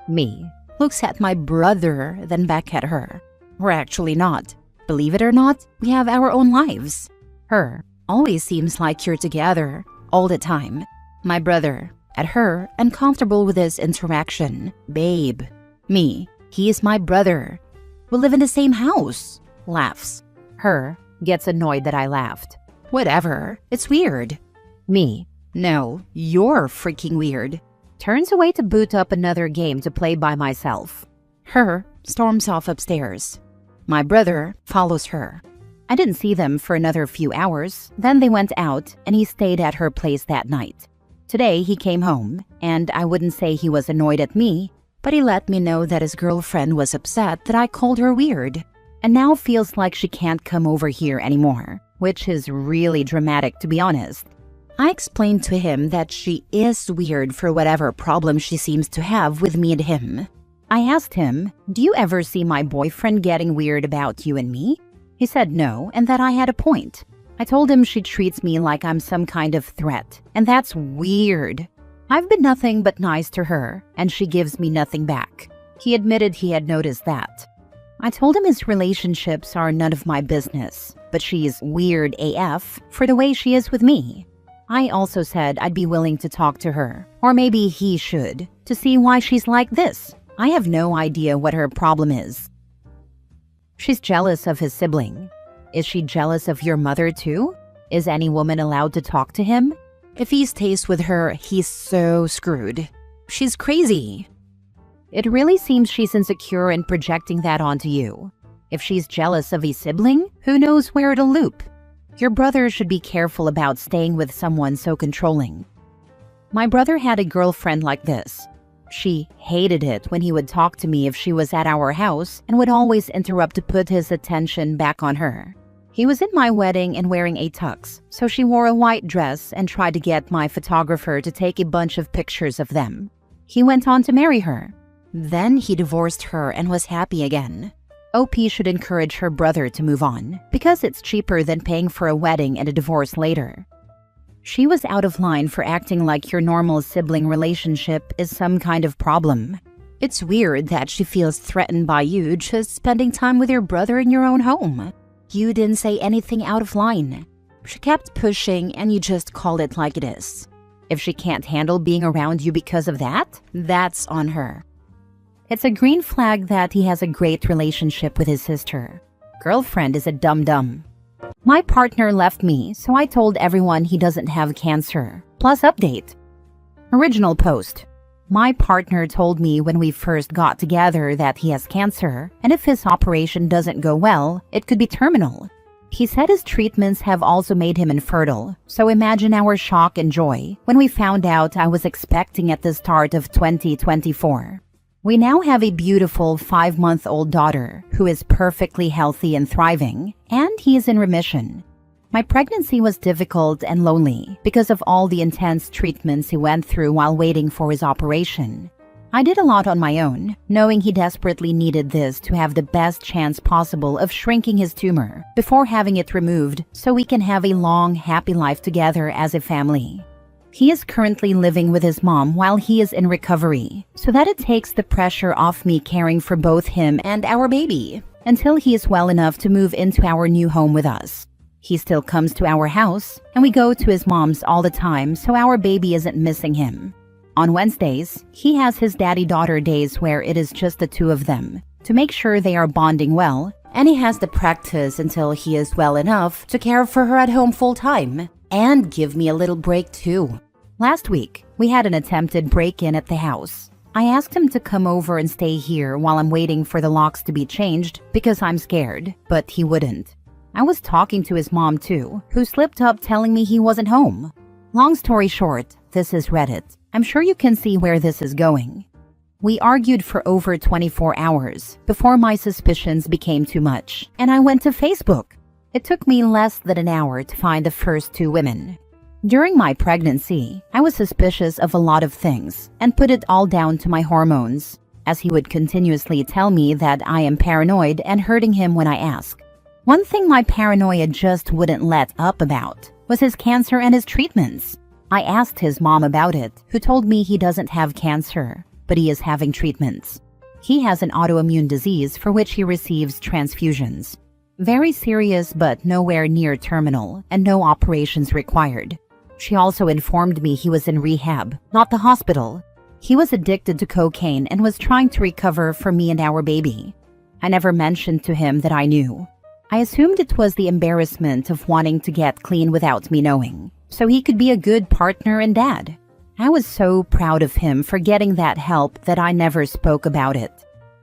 S1: Me: looks at my brother, then back at her. "We're actually not. Believe it or not, we have our own lives." Her: "Always seems like you're together. All the time." My brother: at her, uncomfortable with this interaction. "Babe." Me: "He is my brother. We live in the same house." Laughs. Her: gets annoyed that I laughed. "Whatever, it's weird." Me: "No, you're freaking weird." Turns away to boot up another game to play by myself. Her: storms off upstairs. My brother follows her. I didn't see them for another few hours. Then they went out and he stayed at her place that night. Today he came home, and I wouldn't say he was annoyed at me, but he let me know that his girlfriend was upset that I called her weird, and now feels like she can't come over here anymore, which is really dramatic, to be honest. I explained to him that she is weird for whatever problem she seems to have with me and him. I asked him, "Do you ever see my boyfriend getting weird about you and me?" He said no, and that I had a point. I told him she treats me like I'm some kind of threat, and that's weird. I've been nothing but nice to her, and she gives me nothing back. He admitted he had noticed that. I told him his relationships are none of my business, but she's weird AF for the way she is with me. I also said I'd be willing to talk to her, or maybe he should, to see why she's like this. I have no idea what her problem is. She's jealous of his sibling. Is she jealous of your mother too? Is any woman allowed to talk to him? If he stays with her, he's so screwed. She's crazy. It really seems she's insecure and projecting that onto you. If she's jealous of a sibling, who knows where it'll loop? Your brother should be careful about staying with someone so controlling. My brother had a girlfriend like this. She hated it when he would talk to me if she was at our house and would always interrupt to put his attention back on her. He was in my wedding and wearing a tux, so she wore a white dress and tried to get my photographer to take a bunch of pictures of them. He went on to marry her. Then he divorced her and was happy again. OP should encourage her brother to move on, because it's cheaper than paying for a wedding and a divorce later. She was out of line for acting like your normal sibling relationship is some kind of problem. It's weird that she feels threatened by you just spending time with your brother in your own home. You didn't say anything out of line. She kept pushing and you just called it like it is. If she can't handle being around you because of that, that's on her. It's a green flag that he has a great relationship with his sister. Girlfriend is a dum-dum. My partner left me, so I told everyone he doesn't have cancer. Plus update. Original post. My partner told me when we first got together that he has cancer, and if his operation doesn't go well, it could be terminal. He said his treatments have also made him infertile, so imagine our shock and joy when we found out I was expecting at the start of 2024. We now have a beautiful 5-month-old daughter who is perfectly healthy and thriving, and he is in remission. My pregnancy was difficult and lonely because of all the intense treatments he went through while waiting for his operation. I did a lot on my own, knowing he desperately needed this to have the best chance possible of shrinking his tumor before having it removed so we can have a long, happy life together as a family. He is currently living with his mom while he is in recovery, so that it takes the pressure off me caring for both him and our baby until he is well enough to move into our new home with us. He still comes to our house, and we go to his mom's all the time so our baby isn't missing him. On Wednesdays, he has his daddy-daughter days where it is just the two of them to make sure they are bonding well, and he has to practice until he is well enough to care for her at home full-time and give me a little break too. Last week, we had an attempted break-in at the house. I asked him to come over and stay here while I'm waiting for the locks to be changed because I'm scared, but he wouldn't. I was talking to his mom too, who slipped up telling me he wasn't home. Long story short, this is Reddit. I'm sure you can see where this is going. We argued for over 24 hours before my suspicions became too much, and I went to Facebook. It took me less than an hour to find the first two women. During my pregnancy, I was suspicious of a lot of things and put it all down to my hormones, as he would continuously tell me that I am paranoid and hurting him when I ask. One thing my paranoia just wouldn't let up about was his cancer and his treatments. I asked his mom about it, who told me he doesn't have cancer, but he is having treatments. He has an autoimmune disease for which he receives transfusions. Very serious but nowhere near terminal, and no operations required. She also informed me he was in rehab, not the hospital. He was addicted to cocaine and was trying to recover for me and our baby. I never mentioned to him that I knew. I assumed it was the embarrassment of wanting to get clean without me knowing, so he could be a good partner and dad. I was so proud of him for getting that help that I never spoke about it.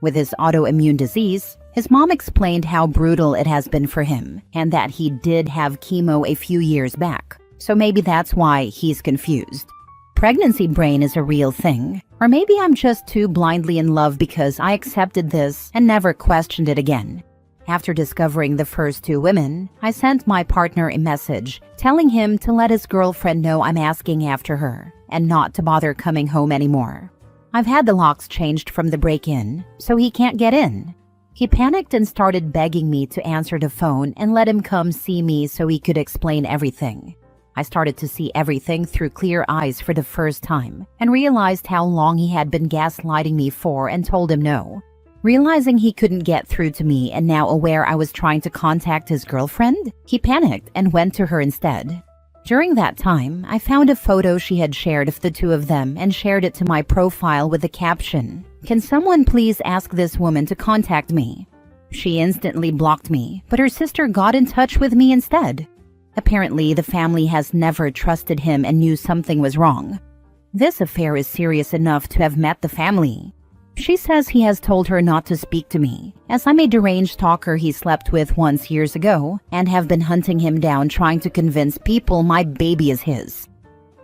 S1: With his autoimmune disease, his mom explained how brutal it has been for him and that he did have chemo a few years back, so maybe that's why he's confused. Pregnancy brain is a real thing, or maybe I'm just too blindly in love because I accepted this and never questioned it again. After discovering the first two women, I sent my partner a message telling him to let his girlfriend know I'm asking after her and not to bother coming home anymore. I've had the locks changed from the break-in, so he can't get in. He panicked and started begging me to answer the phone and let him come see me so he could explain everything. I started to see everything through clear eyes for the first time and realized how long he had been gaslighting me for and told him no. Realizing he couldn't get through to me and now aware I was trying to contact his girlfriend, he panicked and went to her instead. During that time, I found a photo she had shared of the two of them and shared it to my profile with the caption, "Can someone please ask this woman to contact me?" She instantly blocked me, but her sister got in touch with me instead. Apparently, the family has never trusted him and knew something was wrong. This affair is serious enough to have met the family. She says he has told her not to speak to me, as I'm a deranged stalker he slept with once years ago and have been hunting him down trying to convince people my baby is his.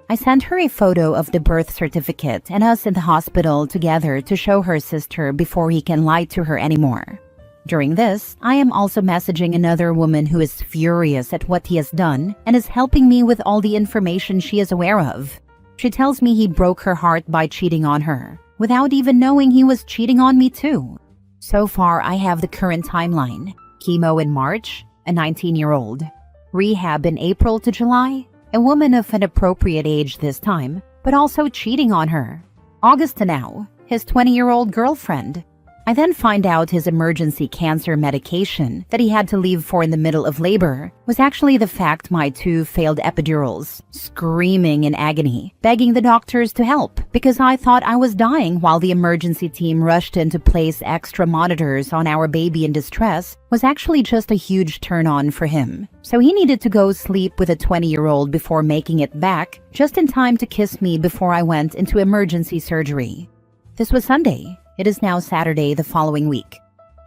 S1: I sent her a photo of the birth certificate and us in the hospital together to show her sister before he can lie to her anymore. During this, I am also messaging another woman who is furious at what he has done and is helping me with all the information she is aware of. She tells me he broke her heart by cheating on her, without even knowing he was cheating on me too. So far, I have the current timeline. Chemo in March, a 19-year-old. Rehab in April to July, a woman of an appropriate age this time, but also cheating on her. August to now, his 20-year-old girlfriend. I then find out his emergency cancer medication that he had to leave for in the middle of labor was actually the fact my two failed epidurals, screaming in agony, begging the doctors to help because I thought I was dying while the emergency team rushed in to place extra monitors on our baby in distress was actually just a huge turn-on for him. So he needed to go sleep with a 20-year-old before making it back just in time to kiss me before I went into emergency surgery. This was Sunday. It is now Saturday the following week.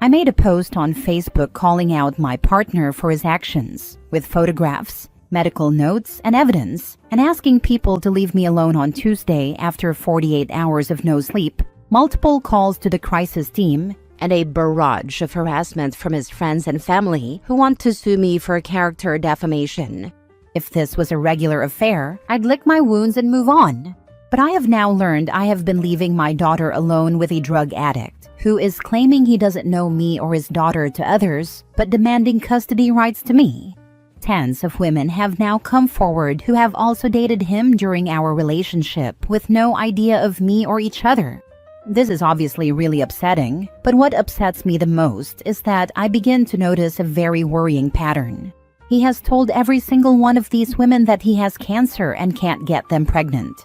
S1: I made a post on Facebook calling out my partner for his actions, with photographs, medical notes, and evidence, and asking people to leave me alone on Tuesday after 48 hours of no sleep, multiple calls to the crisis team,
S2: and a barrage of harassment from his friends and family who want to sue me for character defamation.
S1: If this was a regular affair, I'd lick my wounds and move on. But I have now learned I have been leaving my daughter alone with a drug addict who is claiming he doesn't know me or his daughter to others, but demanding custody rights to me. Tens of women have now come forward who have also dated him during our relationship with no idea of me or each other. This is obviously really upsetting, but what upsets me the most is that I begin to notice a very worrying pattern. He has told every single one of these women that he has cancer and can't get them pregnant.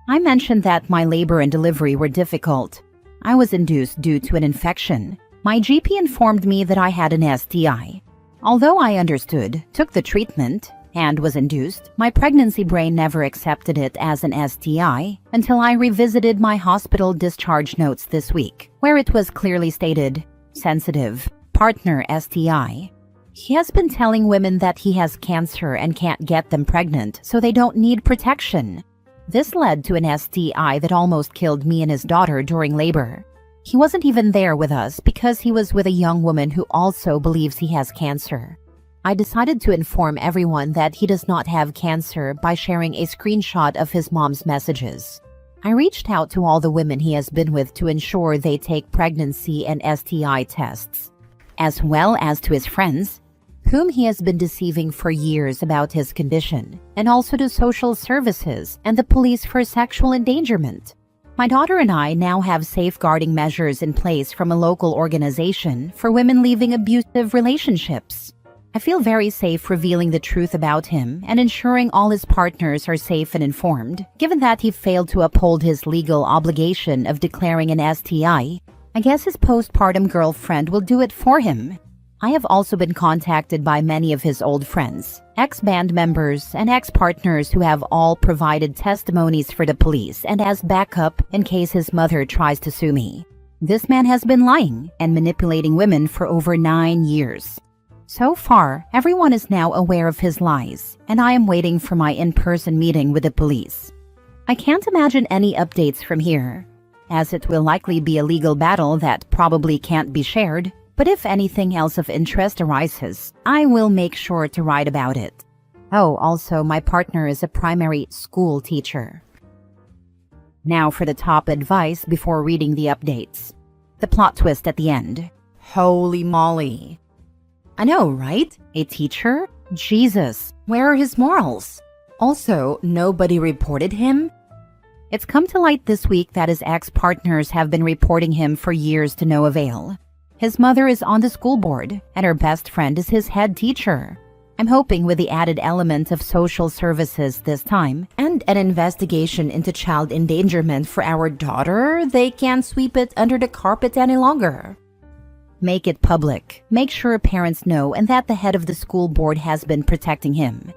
S1: I mentioned that my labor and delivery were difficult. I was induced due to an infection. My GP informed me that I had an STI. Although I understood, took the treatment, and was induced, my pregnancy brain never accepted it as an STI until I revisited my hospital discharge notes this week, where it was clearly stated, sensitive, partner STI. He has been telling women that he has cancer and can't get them pregnant, so they don't need protection. This led to an STI that almost killed me and his daughter during labor. He wasn't even there with us because he was with a young woman who also believes he has cancer. I decided to inform everyone that he does not have cancer by sharing a screenshot of his mom's messages. I reached out to all the women he has been with to ensure they take pregnancy and STI tests, as well as to his friends, whom he has been deceiving for years about his condition, and also to social services and the police for sexual endangerment. My daughter and I now have safeguarding measures in place from a local organization for women leaving abusive relationships. I feel very safe revealing the truth about him and ensuring all his partners are safe and informed, given that he failed to uphold his legal obligation of declaring an STI. I guess his postpartum girlfriend will do it for him. I have also been contacted by many of his old friends, ex-band members, and ex-partners who have all provided testimonies for the police and as backup in case his mother tries to sue me. This man has been lying and manipulating women for over 9 years. So far, everyone is now aware of his lies, and I am waiting for my in-person meeting with the police. I can't imagine any updates from here, as it will likely be a legal battle that probably can't be shared. But if anything else of interest arises, I will make sure to write about it. Oh, also, my partner is a primary school teacher. Now for the top advice before reading the updates. The plot twist at the end. Holy moly. I know, right? A teacher? Jesus, where are his morals? Also, nobody reported him? It's come to light this week that his ex-partners have been reporting him for years to no avail. His mother is on the school board, and her best friend is his head teacher. I'm hoping with the added element of social services this time, and an investigation into child endangerment for our daughter, they can't sweep it under the carpet any longer. Make it public. Make sure parents know and that the head of the school board has been protecting him.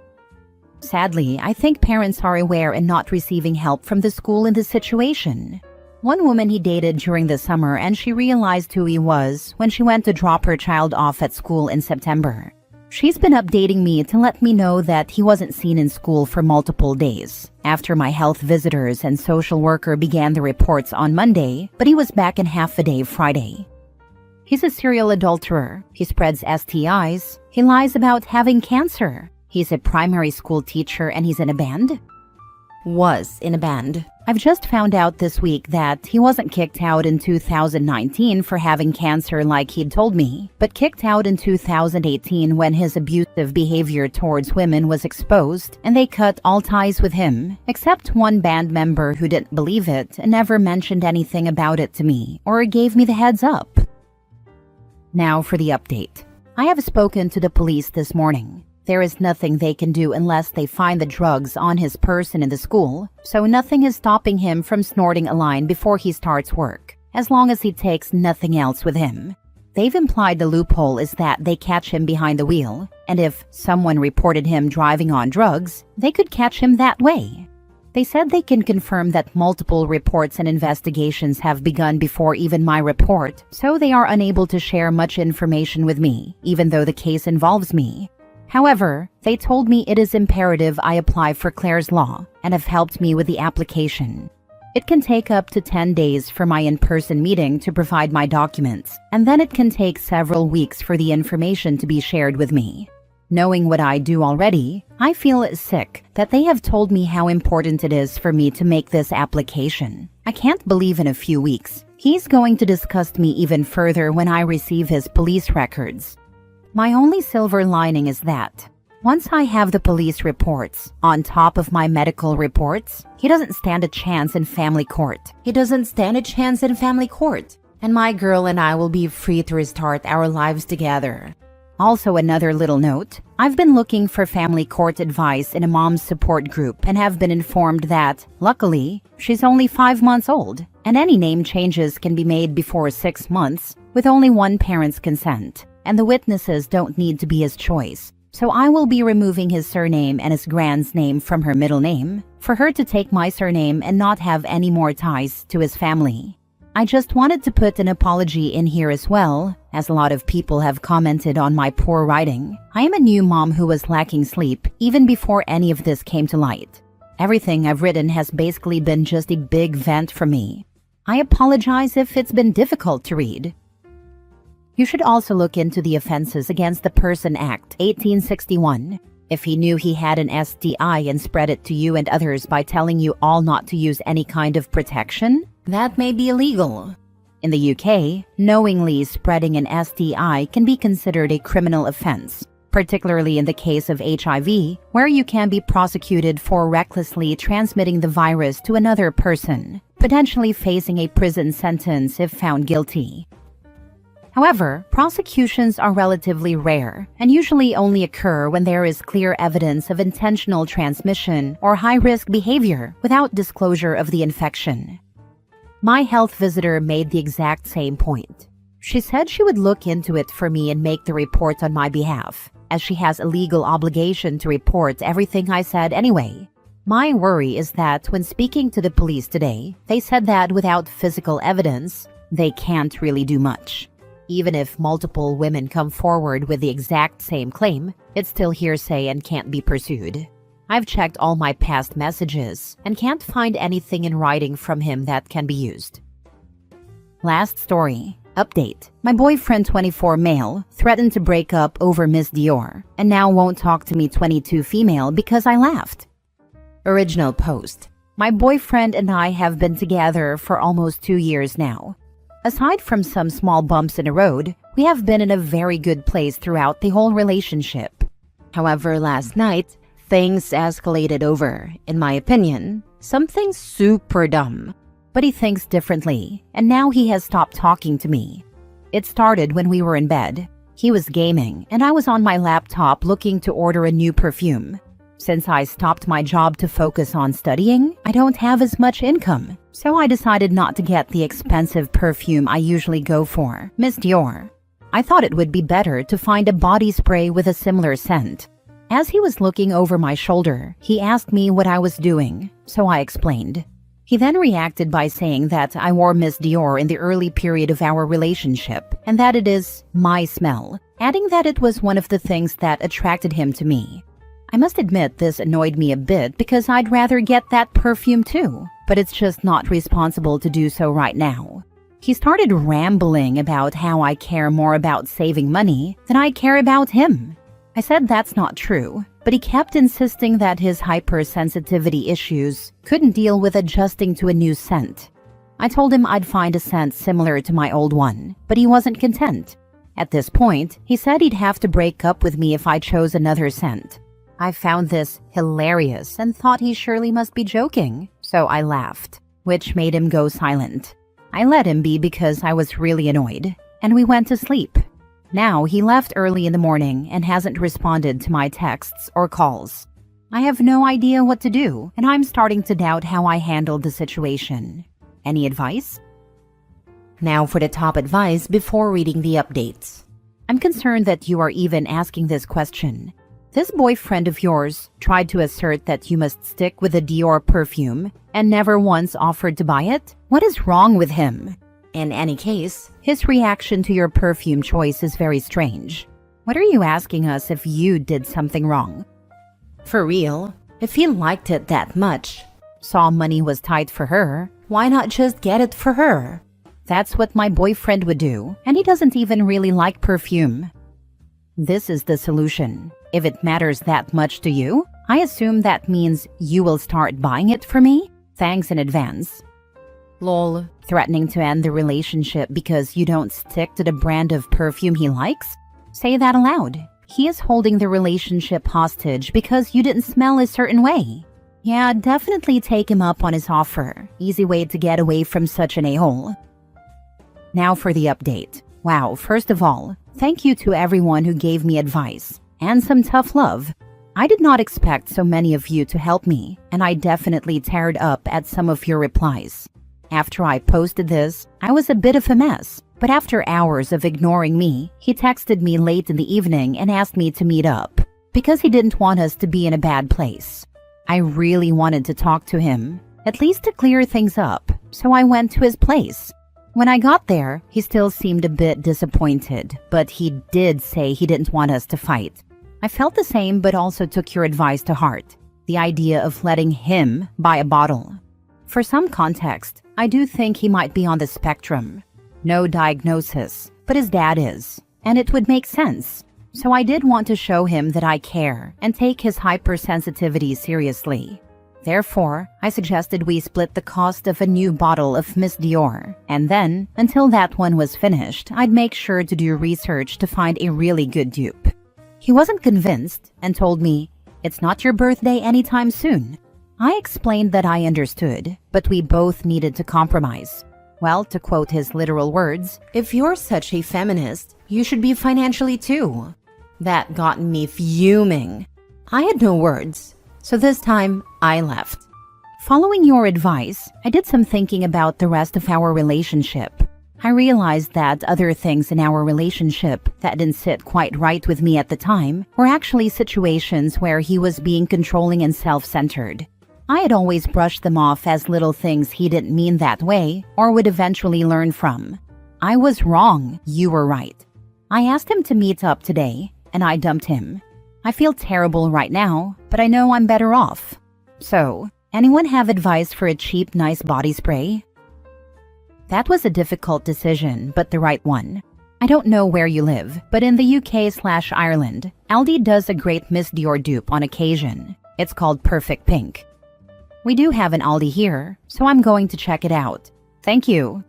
S1: Sadly, I think parents are aware and not receiving help from the school in this situation. One woman he dated during the summer, and she realized who he was when she went to drop her child off at school in September. She's been updating me to let me know that he wasn't seen in school for multiple days, after my health visitors and social worker began the reports on Monday, but he was back in half a day Friday. He's a serial adulterer. He spreads STIs. He lies about having cancer. He's a primary school teacher and he's in a band? Was in a band. I've just found out this week that he wasn't kicked out in 2019 for having cancer like he'd told me, but kicked out in 2018 when his abusive behavior towards women was exposed and they cut all ties with him, except one band member who didn't believe it and never mentioned anything about it to me or gave me the heads up. Now for the update. I have spoken to the police this morning. There is nothing they can do unless they find the drugs on his person in the school, so nothing is stopping him from snorting a line before he starts work, as long as he takes nothing else with him. They've implied the loophole is that they catch him behind the wheel, and if someone reported him driving on drugs, they could catch him that way. They said they can confirm that multiple reports and investigations have begun before even my report, so they are unable to share much information with me, even though the case involves me. However, they told me it is imperative I apply for Claire's Law and have helped me with the application. It can take up to 10 days for my in-person meeting to provide my documents, and then it can take several weeks for the information to be shared with me. Knowing what I do already, I feel sick that they have told me how important it is for me to make this application. I can't believe in a few weeks he's going to disgust me even further when I receive his police records. My only silver lining is that once I have the police reports on top of my medical reports, he doesn't stand a chance in family court. And my girl and I will be free to restart our lives together. Also, another little note, I've been looking for family court advice in a mom's support group and have been informed that, luckily, she's only 5 months old, and any name changes can be made before 6 months with only one parent's consent, and the witnesses don't need to be his choice. So I will be removing his surname and his grand's name from her middle name for her to take my surname and not have any more ties to his family. I just wanted to put an apology in here as well, as a lot of people have commented on my poor writing. I am a new mom who was lacking sleep even before any of this came to light. Everything I've written has basically been just a big vent for me. I apologize if it's been difficult to read. You should also look into the Offenses Against the Person Act 1861. If he knew he had an STI and spread it to you and others by telling you all not to use any kind of protection, that may be illegal. In the UK, knowingly spreading an STI can be considered a criminal offense, particularly in the case of HIV, where you can be prosecuted for recklessly transmitting the virus to another person, potentially facing a prison sentence if found guilty. However, prosecutions are relatively rare and usually only occur when there is clear evidence of intentional transmission or high-risk behavior without disclosure of the infection. My health visitor made the exact same point. She said she would look into it for me and make the report on my behalf, as she has a legal obligation to report everything I said anyway. My worry is that when speaking to the police today, they said that without physical evidence, they can't really do much. Even if multiple women come forward with the exact same claim, it's still hearsay and can't be pursued. I've checked all my past messages and can't find anything in writing from him that can be used. Last story. Update. My boyfriend, 24 male, threatened to break up over Miss Dior and now won't talk to me, 22 female, because I laughed. Original post. My boyfriend and I have been together for almost 2 years now. Aside from some small bumps in the road, we have been in a very good place throughout the whole relationship. However, last night, things escalated over, in my opinion, something super dumb. But he thinks differently, and now he has stopped talking to me. It started when we were in bed. He was gaming, and I was on my laptop looking to order a new perfume. Since I stopped my job to focus on studying, I don't have as much income, so I decided not to get the expensive perfume I usually go for, Miss Dior. I thought it would be better to find a body spray with a similar scent. As he was looking over my shoulder, he asked me what I was doing, so I explained. He then reacted by saying that I wore Miss Dior in the early period of our relationship and that it is my smell, adding that it was one of the things that attracted him to me. I must admit this annoyed me a bit because I'd rather get that perfume too, but it's just not responsible to do so right now. He started rambling about how I care more about saving money than I care about him. I said that's not true, but he kept insisting that his hypersensitivity issues couldn't deal with adjusting to a new scent. I told him I'd find a scent similar to my old one, but he wasn't content. At this point, he said he'd have to break up with me if I chose another scent. I found this hilarious and thought he surely must be joking, so I laughed, which made him go silent. I let him be because I was really annoyed, and we went to sleep. Now he left early in the morning and hasn't responded to my texts or calls. I have no idea what to do, and I'm starting to doubt how I handled the situation. Any advice? Now for the top advice before reading the updates. I'm concerned that you are even asking this question. This boyfriend of yours tried to assert that you must stick with the Dior perfume and never once offered to buy it? What is wrong with him? In any case, his reaction to your perfume choice is very strange. What are you asking us if you did something wrong? For real, if he liked it that much, saw money was tight for her, Why not just get it for her? That's what my boyfriend would do, and he doesn't even really like perfume. This is the solution. If it matters that much to you, I assume that means you will start buying it for me? Thanks in advance. Lol, threatening to end the relationship because you don't stick to the brand of perfume he likes? Say that aloud. He is holding the relationship hostage because you didn't smell a certain way. Yeah, definitely take him up on his offer. Easy way to get away from such an a-hole. Now for the update. Wow, first of all, thank you to everyone who gave me advice and some tough love. I did not expect so many of you to help me, and I definitely teared up at some of your replies. After I posted this, I was a bit of a mess, but after hours of ignoring me, he texted me late in the evening and asked me to meet up because he didn't want us to be in a bad place. I really wanted to talk to him, at least to clear things up, so I went to his place. When I got there, he still seemed a bit disappointed, but he did say he didn't want us to fight. I felt the same but also took your advice to heart, the idea of letting him buy a bottle. For some context, I do think he might be on the spectrum. No diagnosis, but his dad is, and it would make sense. So I did want to show him that I care and take his hypersensitivity seriously. Therefore, I suggested we split the cost of a new bottle of Miss Dior, and then, until that one was finished, I'd make sure to do research to find a really good dupe. He wasn't convinced and told me, "It's not your birthday anytime soon." I explained that I understood, but we both needed to compromise. Well, to quote his literal words, "If you're such a feminist, you should be financially too." That got me fuming. I had no words, so this time I left. Following your advice, I did some thinking about the rest of our relationship. I realized that other things in our relationship that didn't sit quite right with me at the time were actually situations where he was being controlling and self-centered. I had always brushed them off as little things he didn't mean that way or would eventually learn from. I was wrong, you were right. I asked him to meet up today, and I dumped him. I feel terrible right now, but I know I'm better off. So, anyone have advice for a cheap, nice body spray? That was a difficult decision, but the right one. I don't know where you live, but in the UK/Ireland, Aldi does a great Miss Dior dupe on occasion. It's called Perfect Pink. We do have an Aldi here, so I'm going to check it out. Thank you.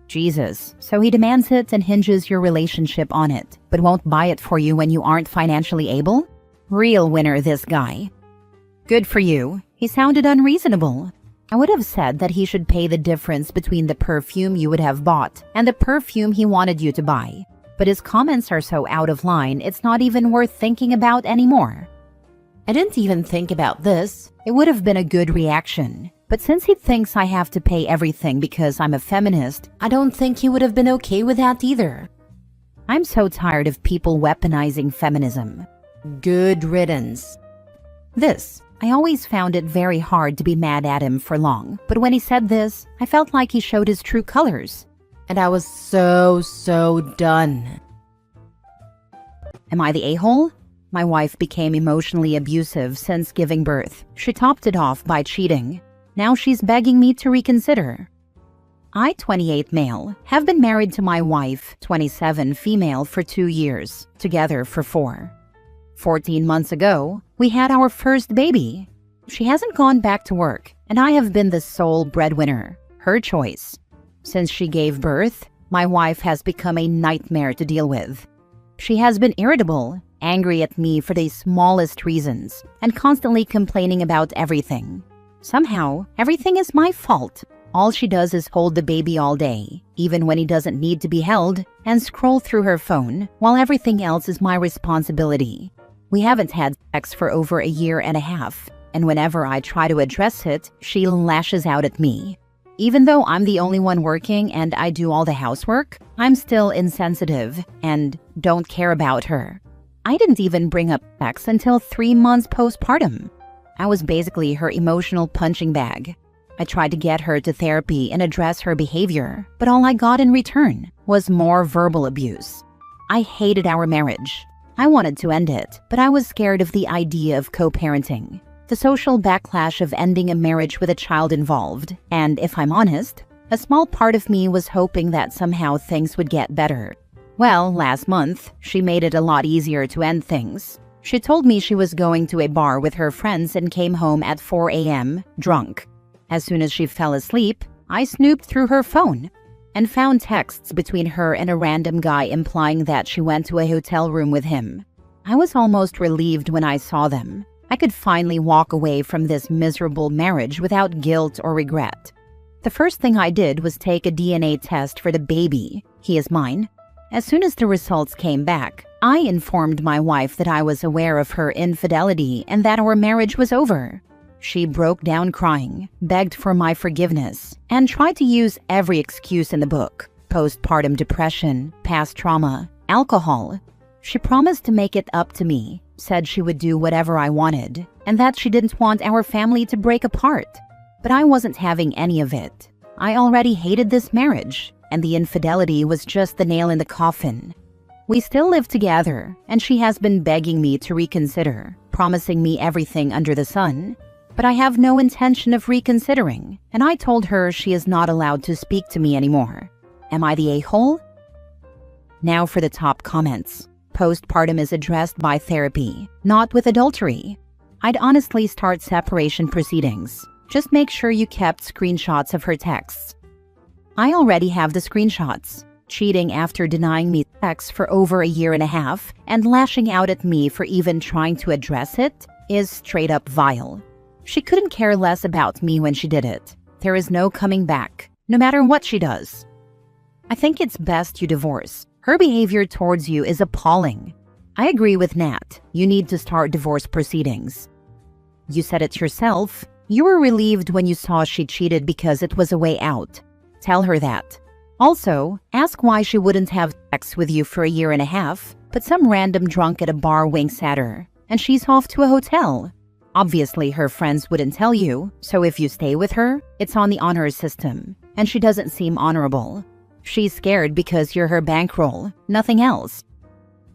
S1: Jesus, so he demands it and hinges your relationship on it, but won't buy it for you when you aren't financially able? Real winner, this guy. Good for you. He sounded unreasonable. I would have said that he should pay the difference between the perfume you would have bought and the perfume he wanted you to buy. But his comments are so out of line, it's not even worth thinking about anymore. I didn't even think about this. It would have been a good reaction. But since he thinks I have to pay everything because I'm a feminist, I don't think he would have been okay with that either. I'm so tired of people weaponizing feminism. Good riddance. I always found it very hard to be mad at him for long, but when he said this, I felt like he showed his true colors. And I was so done. Am I the a-hole? My wife became emotionally abusive since giving birth. She topped it off by cheating. Now she's begging me to reconsider. I, 28 male, have been married to my wife, 27 female, for 2 years, together for 4. 14 months ago, we had our first baby. She hasn't gone back to work, and I have been the sole breadwinner, her choice. Since she gave birth, my wife has become a nightmare to deal with. She has been irritable, angry at me for the smallest reasons, and constantly complaining about everything. Somehow, everything is my fault. All she does is hold the baby all day, even when he doesn't need to be held, and scroll through her phone, while everything else is my responsibility. We haven't had sex for over a year and a half, and whenever I try to address it, she lashes out at me. Even though I'm the only one working and I do all the housework, I'm still insensitive and don't care about her. I didn't even bring up sex until 3 months postpartum. I was basically her emotional punching bag. I tried to get her to therapy and address her behavior, but all I got in return was more verbal abuse. I hated our marriage. I wanted to end it, but I was scared of the idea of co-parenting. the social backlash of ending a marriage with a child involved, and if I'm honest, a small part of me was hoping that somehow things would get better. Well, last month, she made it a lot easier to end things. She told me she was going to a bar with her friends and came home at 4 a.m., drunk. As soon as she fell asleep, I snooped through her phone and found texts between her and a random guy implying that she went to a hotel room with him. I was almost relieved when I saw them. I could finally walk away from this miserable marriage without guilt or regret. The first thing I did was take a DNA test for the baby. He is mine. As soon as the results came back, I informed my wife that I was aware of her infidelity and that our marriage was over. She broke down crying, begged for my forgiveness, and tried to use every excuse in the book: postpartum depression, past trauma, alcohol. She promised to make it up to me, said she would do whatever I wanted, and that she didn't want our family to break apart. But I wasn't having any of it. I already hated this marriage, and the infidelity was just the nail in the coffin. We still live together, and she has been begging me to reconsider, promising me everything under the sun. But I have no intention of reconsidering, and I told her she is not allowed to speak to me anymore. Am I the a-hole? Now for the top comments. Postpartum is addressed by therapy, not with adultery. I'd honestly start separation proceedings. Just make sure you kept screenshots of her texts. I already have the screenshots. Cheating after denying me sex for over a year and a half and lashing out at me for even trying to address it is straight up vile. She couldn't care less about me when she did it. There is no coming back, no matter what she does. I think it's best you divorce. Her behavior towards you is appalling. I agree with Nat. You need to start divorce proceedings. You said it yourself. You were relieved when you saw she cheated because it was a way out. Tell her that. Also, ask why she wouldn't have sex with you for a year and a half, but some random drunk at a bar winks at her, and she's off to a hotel. Obviously, her friends wouldn't tell you, so if you stay with her, it's on the honor system, and she doesn't seem honorable. She's scared because you're her bankroll, nothing else.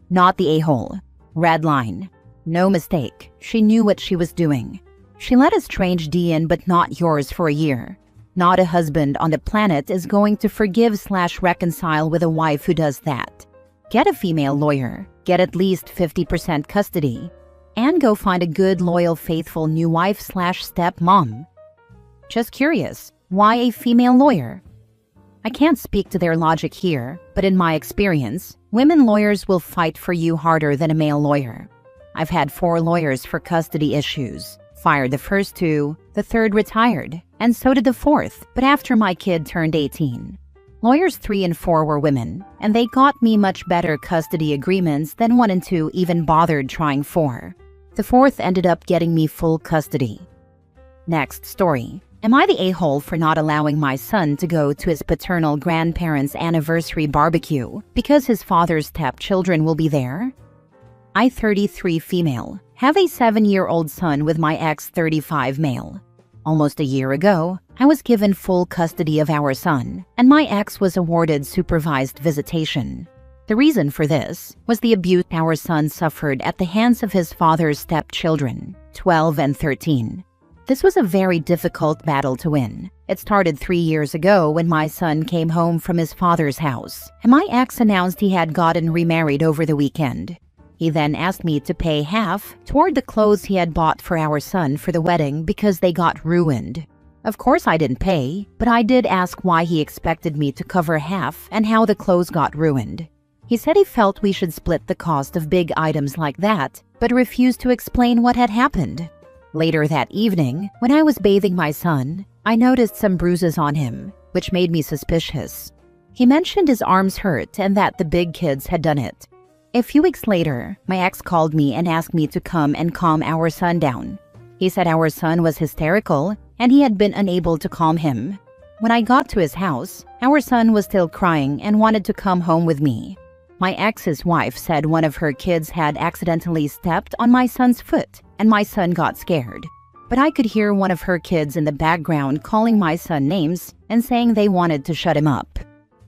S1: Not the a-hole. Red line. No mistake. She knew what she was doing. She let a strange D in, but not yours, for a year. Not a husband on the planet is going to forgive/reconcile with a wife who does that. Get a female lawyer. Get at least 50% custody. And go find a good, loyal, faithful new wife/stepmom. Just curious, why a female lawyer? I can't speak to their logic here, but in my experience, women lawyers will fight for you harder than a male lawyer. I've had 4 lawyers for custody issues. Fired the first 2, the third retired, and so did the 4th, but after my kid turned 18. Lawyers 3 and 4 were women, and they got me much better custody agreements than 1 and 2 even bothered trying for. The 4th ended up getting me full custody. Next story. Am I the a-hole for not allowing my son to go to his paternal grandparents' anniversary barbecue because his father's stepchildren will be there? I, 33 female, have a 7-year-old son with my ex, 35 male. Almost a year ago, I was given full custody of our son, and my ex was awarded supervised visitation. The reason for this was the abuse our son suffered at the hands of his father's stepchildren, 12 and 13. This was a very difficult battle to win. It started 3 years ago when my son came home from his father's house, and my ex announced he had gotten remarried over the weekend. He then asked me to pay half toward the clothes he had bought for our son for the wedding because they got ruined. Of course I didn't pay, but I did ask why he expected me to cover half and how the clothes got ruined. He said he felt we should split the cost of big items like that, but refused to explain what had happened. Later that evening, when I was bathing my son, I noticed some bruises on him, which made me suspicious. He mentioned his arms hurt and that the big kids had done it. A few weeks later, my ex called me and asked me to come and calm our son down. He said our son was hysterical and he had been unable to calm him. When I got to his house, our son was still crying and wanted to come home with me. My ex's wife said one of her kids had accidentally stepped on my son's foot, and my son got scared. But I could hear one of her kids in the background calling my son names and saying they wanted to shut him up.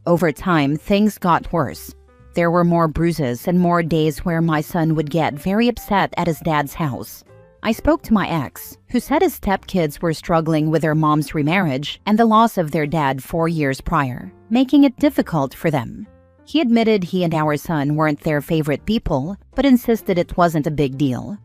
S1: Over time, things got worse. There were more bruises and more days where my son would get very upset at his dad's house. I spoke to my ex, who said his stepkids were struggling with their mom's remarriage and the loss of their dad 4 years prior, making it difficult for them. He admitted he and our son weren't their favorite people, but insisted it wasn't a big deal.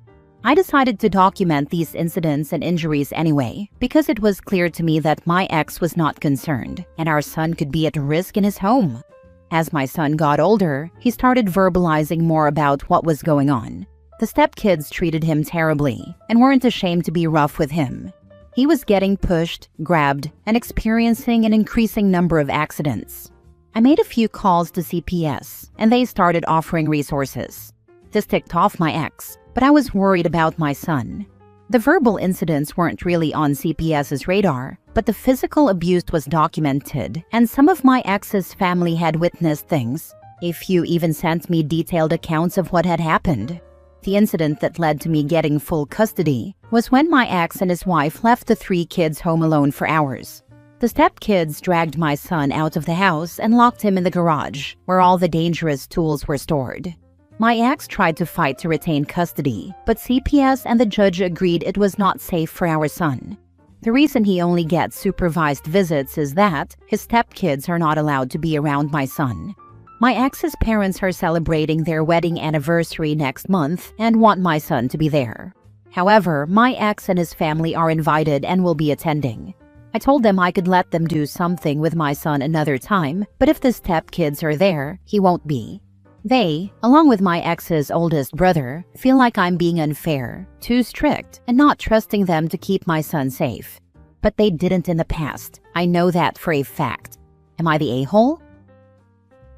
S1: I decided to document these incidents and injuries anyway, because it was clear to me that my ex was not concerned, and our son could be at risk in his home. As my son got older, he started verbalizing more about what was going on. The stepkids treated him terribly and weren't ashamed to be rough with him. He was getting pushed, grabbed, and experiencing an increasing number of accidents. I made a few calls to CPS, and they started offering resources. This ticked off my ex, but I was worried about my son. The verbal incidents weren't really on CPS's radar, but the physical abuse was documented, and some of my ex's family had witnessed things. A few even sent me detailed accounts of what had happened. The incident that led to me getting full custody was when my ex and his wife left the 3 kids home alone for hours. The stepkids dragged my son out of the house and locked him in the garage, where all the dangerous tools were stored. My ex tried to fight to retain custody, but CPS and the judge agreed it was not safe for our son. The reason he only gets supervised visits is that his stepkids are not allowed to be around my son. My ex's parents are celebrating their wedding anniversary next month and want my son to be there. However, my ex and his family are invited and will be attending. I told them I could let them do something with my son another time, but if the stepkids are there, he won't be. They, along with my ex's oldest brother, feel like I'm being unfair, too strict, and not trusting them to keep my son safe. But they didn't in the past. I know that for a fact. Am I the a-hole?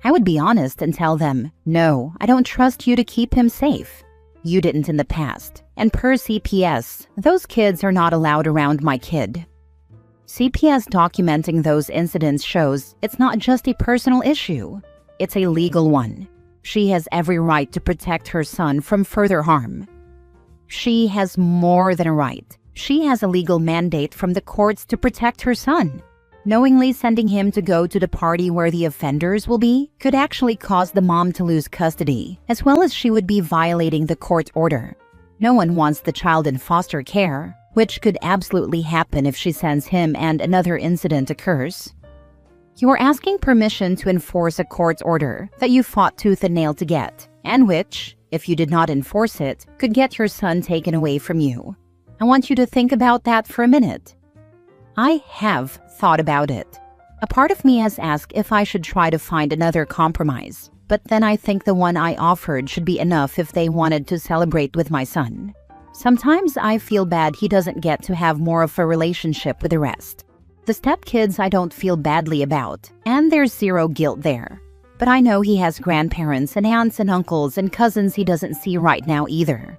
S1: I would be honest and tell them, no, I don't trust you to keep him safe. You didn't in the past, and per CPS, those kids are not allowed around my kid. CPS documenting those incidents shows it's not just a personal issue, it's a legal one. She has every right to protect her son from further harm. She has more than a right. She has a legal mandate from the courts to protect her son. Knowingly sending him to go to the party where the offenders will be could actually cause the mom to lose custody, as well as she would be violating the court order. No one wants the child in foster care, which could absolutely happen if she sends him and another incident occurs. You are asking permission to enforce a court order that you fought tooth and nail to get, and which, if you did not enforce it, could get your son taken away from you. I want you to think about that for a minute. I have thought about it. A part of me has asked if I should try to find another compromise, but then I think the one I offered should be enough if they wanted to celebrate with my son. Sometimes I feel bad he doesn't get to have more of a relationship with the rest. The stepkids I don't feel badly about, and there's zero guilt there. But I know he has grandparents and aunts and uncles and cousins he doesn't see right now either.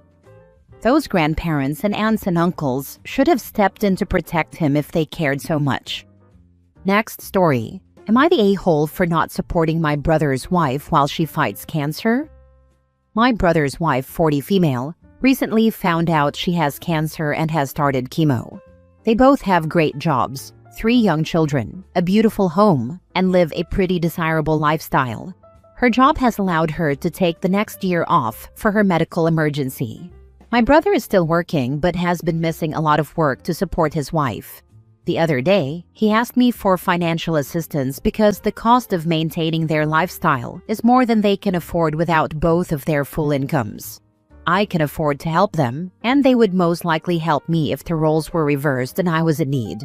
S1: Those grandparents and aunts and uncles should have stepped in to protect him if they cared so much. Next story. Am I the a-hole for not supporting my brother's wife while she fights cancer? My brother's wife, 40 female, recently found out she has cancer and has started chemo. They both have great jobs, 3 young children, a beautiful home, and live a pretty desirable lifestyle. Her job has allowed her to take the next year off for her medical emergency. My brother is still working but has been missing a lot of work to support his wife. The other day, he asked me for financial assistance because the cost of maintaining their lifestyle is more than they can afford without both of their full incomes. I can afford to help them, and they would most likely help me if the roles were reversed and I was in need.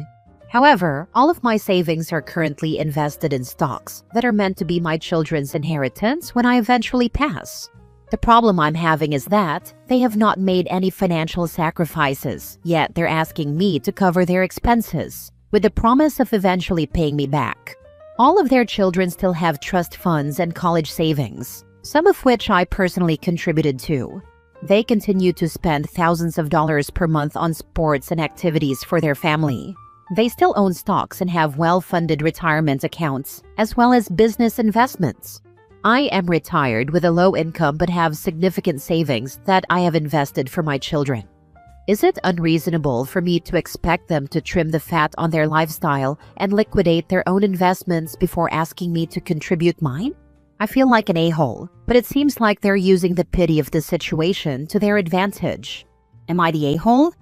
S1: However, all of my savings are currently invested in stocks that are meant to be my children's inheritance when I eventually pass. The problem I'm having is that they have not made any financial sacrifices, yet they're asking me to cover their expenses, with the promise of eventually paying me back. All of their children still have trust funds and college savings, some of which I personally contributed to. They continue to spend thousands of dollars per month on sports and activities for their family. They still own stocks and have well-funded retirement accounts, as well as business investments. I am retired with a low income but have significant savings that I have invested for my children. Is it unreasonable for me to expect them to trim the fat on their lifestyle and liquidate their own investments before asking me to contribute mine? I feel like an a-hole, but it seems like they're using the pity of the situation to their advantage. Am I the a-hole?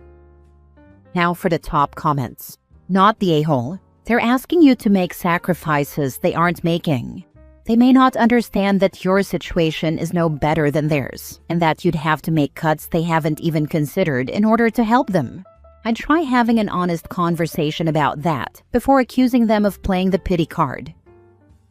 S1: Now for the top comments. Not the a-hole. They're asking you to make sacrifices they aren't making. They may not understand that your situation is no better than theirs, and that you'd have to make cuts they haven't even considered in order to help them. I'd try having an honest conversation about that before accusing them of playing the pity card.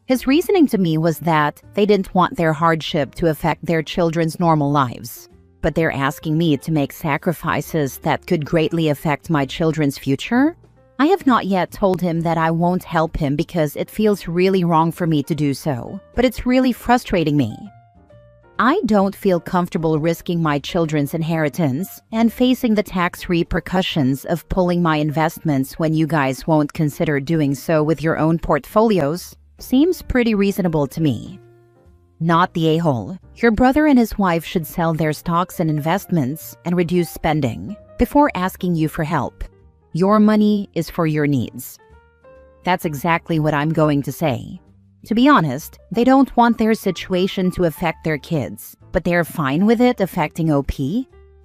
S1: His reasoning to me was that they didn't want their hardship to affect their children's normal lives. But they're asking me to make sacrifices that could greatly affect my children's future? I have not yet told him that I won't help him because it feels really wrong for me to do so, but it's really frustrating me. I don't feel comfortable risking my children's inheritance and facing the tax repercussions of pulling my investments when you guys won't consider doing so with your own portfolios. Seems pretty reasonable to me. Not the a-hole. Your brother and his wife should sell their stocks and investments and reduce spending before asking you for help. Your money is for your needs. That's exactly what I'm going to say. To be honest, they don't want their situation to affect their kids, but they're fine with it affecting OP.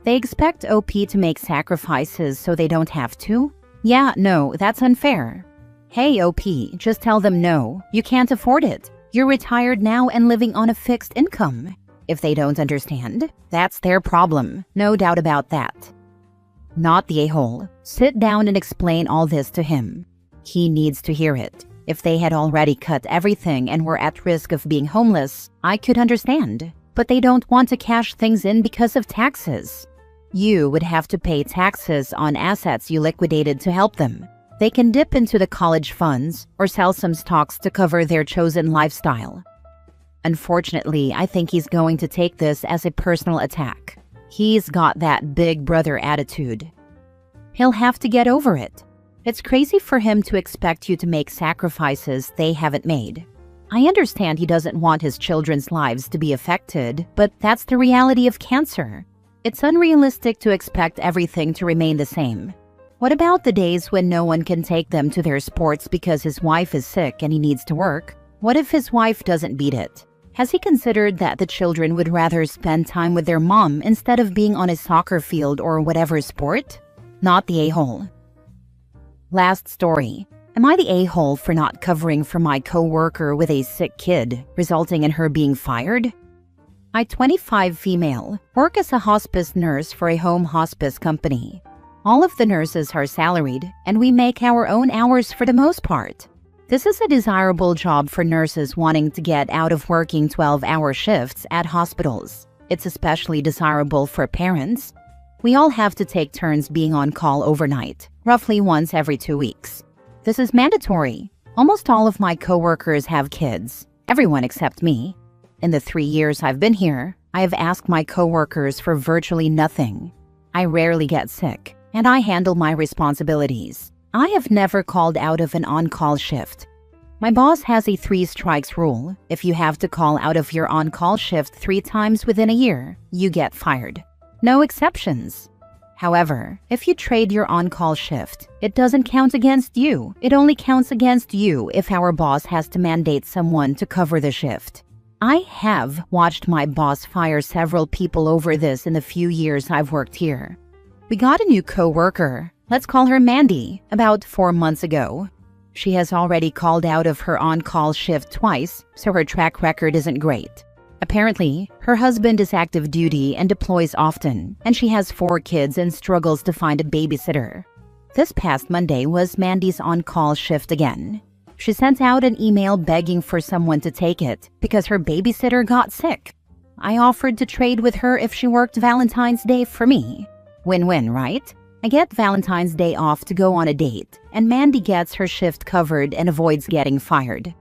S1: They expect OP to make sacrifices so they don't have to? Yeah, no, that's unfair. Hey, OP, just tell them no, you can't afford it. You're retired now and living on a fixed income. If they don't understand, that's their problem, no doubt about that. Not the a-hole. Sit down and explain all this to him. He needs to hear it. If they had already cut everything and were at risk of being homeless, I could understand. But they don't want to cash things in because of taxes. You would have to pay taxes on assets you liquidated to help them. They can dip into the college funds or sell some stocks to cover their chosen lifestyle. Unfortunately, I think he's going to take this as a personal attack. He's got that big brother attitude. He'll have to get over it. It's crazy for him to expect you to make sacrifices they haven't made. I understand he doesn't want his children's lives to be affected, but that's the reality of cancer. It's unrealistic to expect everything to remain the same. What about the days when no one can take them to their sports because his wife is sick and he needs to work? What if his wife doesn't beat it? Has he considered that the children would rather spend time with their mom instead of being on a soccer field or whatever sport? Not the a-hole. Last story. Am I the a-hole for not covering for my co-worker with a sick kid, resulting in her being fired? I, 25 female, work as a hospice nurse for a home hospice company. All of the nurses are salaried, and we make our own hours for the most part. This is a desirable job for nurses wanting to get out of working 12-hour shifts at hospitals. It's especially desirable for parents. We all have to take turns being on call overnight, roughly once every 2 weeks. This is mandatory. Almost all of my coworkers have kids, everyone except me. In the 3 years I've been here, I have asked my coworkers for virtually nothing. I rarely get sick, and I handle my responsibilities. I have never called out of an on-call shift. My boss has a 3 strikes rule. If you have to call out of your on-call shift 3 times within a year, you get fired. No exceptions. However, if you trade your on-call shift, it doesn't count against you. It only counts against you if our boss has to mandate someone to cover the shift. I have watched my boss fire several people over this in the few years I've worked here. We got a new co-worker, let's call her Mandy, about 4 months ago. She has already called out of her on-call shift twice, so her track record isn't great. Apparently, her husband is active duty and deploys often, and she has 4 kids and struggles to find a babysitter. This past Monday was Mandy's on-call shift again. She sent out an email begging for someone to take it because her babysitter got sick. I offered to trade with her if she worked Valentine's Day for me. Win-win, right? I get Valentine's Day off to go on a date, and Mandy gets her shift covered and avoids getting fired.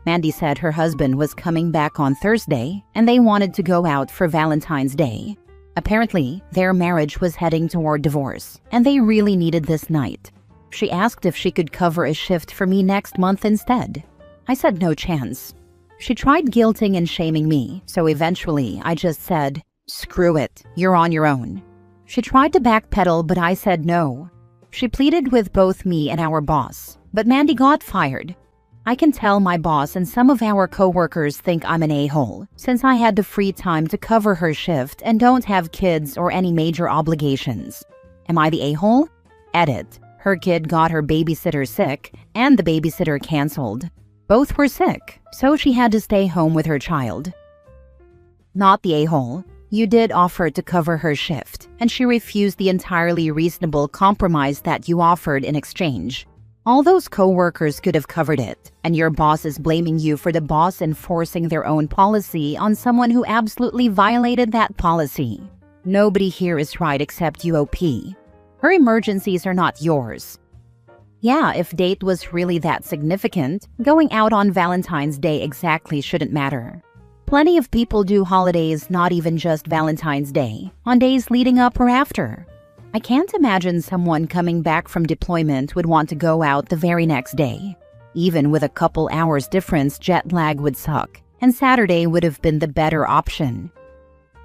S1: Mandy said her husband was coming back on Thursday, and they wanted to go out for Valentine's Day. Apparently, their marriage was heading toward divorce, and they really needed this night. She asked if she could cover a shift for me next month instead. I said no chance. She tried guilting and shaming me, so eventually I just said, "Screw it, you're on your own." She tried to backpedal, but I said no. She pleaded with both me and our boss, but Mandy got fired. I can tell my boss and some of our coworkers think I'm an a-hole, since I had the free time to cover her shift and don't have kids or any major obligations. Am I the a-hole? Edit. Her kid got her babysitter sick, and the babysitter canceled. Both were sick, so she had to stay home with her child. Not the a-hole. You did offer to cover her shift, and she refused the entirely reasonable compromise that you offered in exchange. All those coworkers could have covered it, and your boss is blaming you for the boss enforcing their own policy on someone who absolutely violated that policy. Nobody here is right except UOP. Her emergencies are not yours. Yeah, if date was really that significant, going out on Valentine's Day exactly shouldn't matter. Plenty of people do holidays, not even just Valentine's Day, on days leading up or after. I can't imagine someone coming back from deployment would want to go out the very next day. Even with a couple hours difference, jet lag would suck, and Saturday would have been the better option.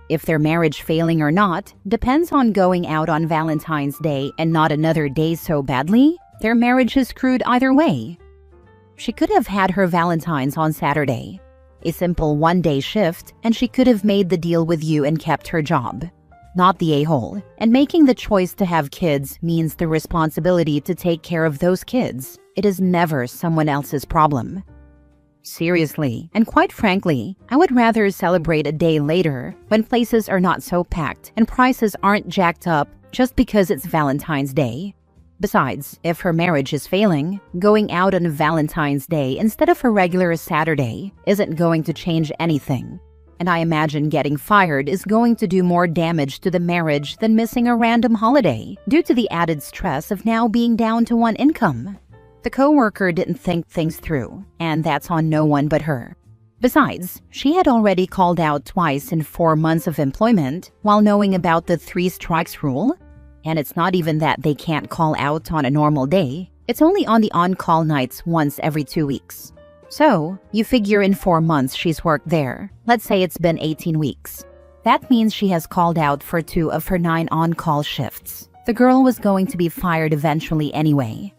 S1: If their marriage failing or not depends on going out on Valentine's Day and not another day so badly, their marriage is screwed either way. She could have had her Valentine's on Saturday. A simple one-day shift, and she could have made the deal with you and kept her job. Not the a-hole. And making the choice to have kids means the responsibility to take care of those kids. It is never someone else's problem. Seriously, and quite frankly, I would rather celebrate a day later when places are not so packed and prices aren't jacked up just because it's Valentine's Day. Besides, if her marriage is failing, going out on Valentine's Day instead of a regular Saturday isn't going to change anything. And I imagine getting fired is going to do more damage to the marriage than missing a random holiday due to the added stress of now being down to one income. The coworker didn't think things through, and that's on no one but her. Besides, she had already called out twice in 4 months of employment while knowing about the 3 strikes rule. And it's not even that they can't call out on a normal day. It's only on the on-call nights once every 2 weeks. So, you figure in 4 months she's worked there. Let's say it's been 18 weeks. That means she has called out for 2 of her 9 on-call shifts. The girl was going to be fired eventually anyway.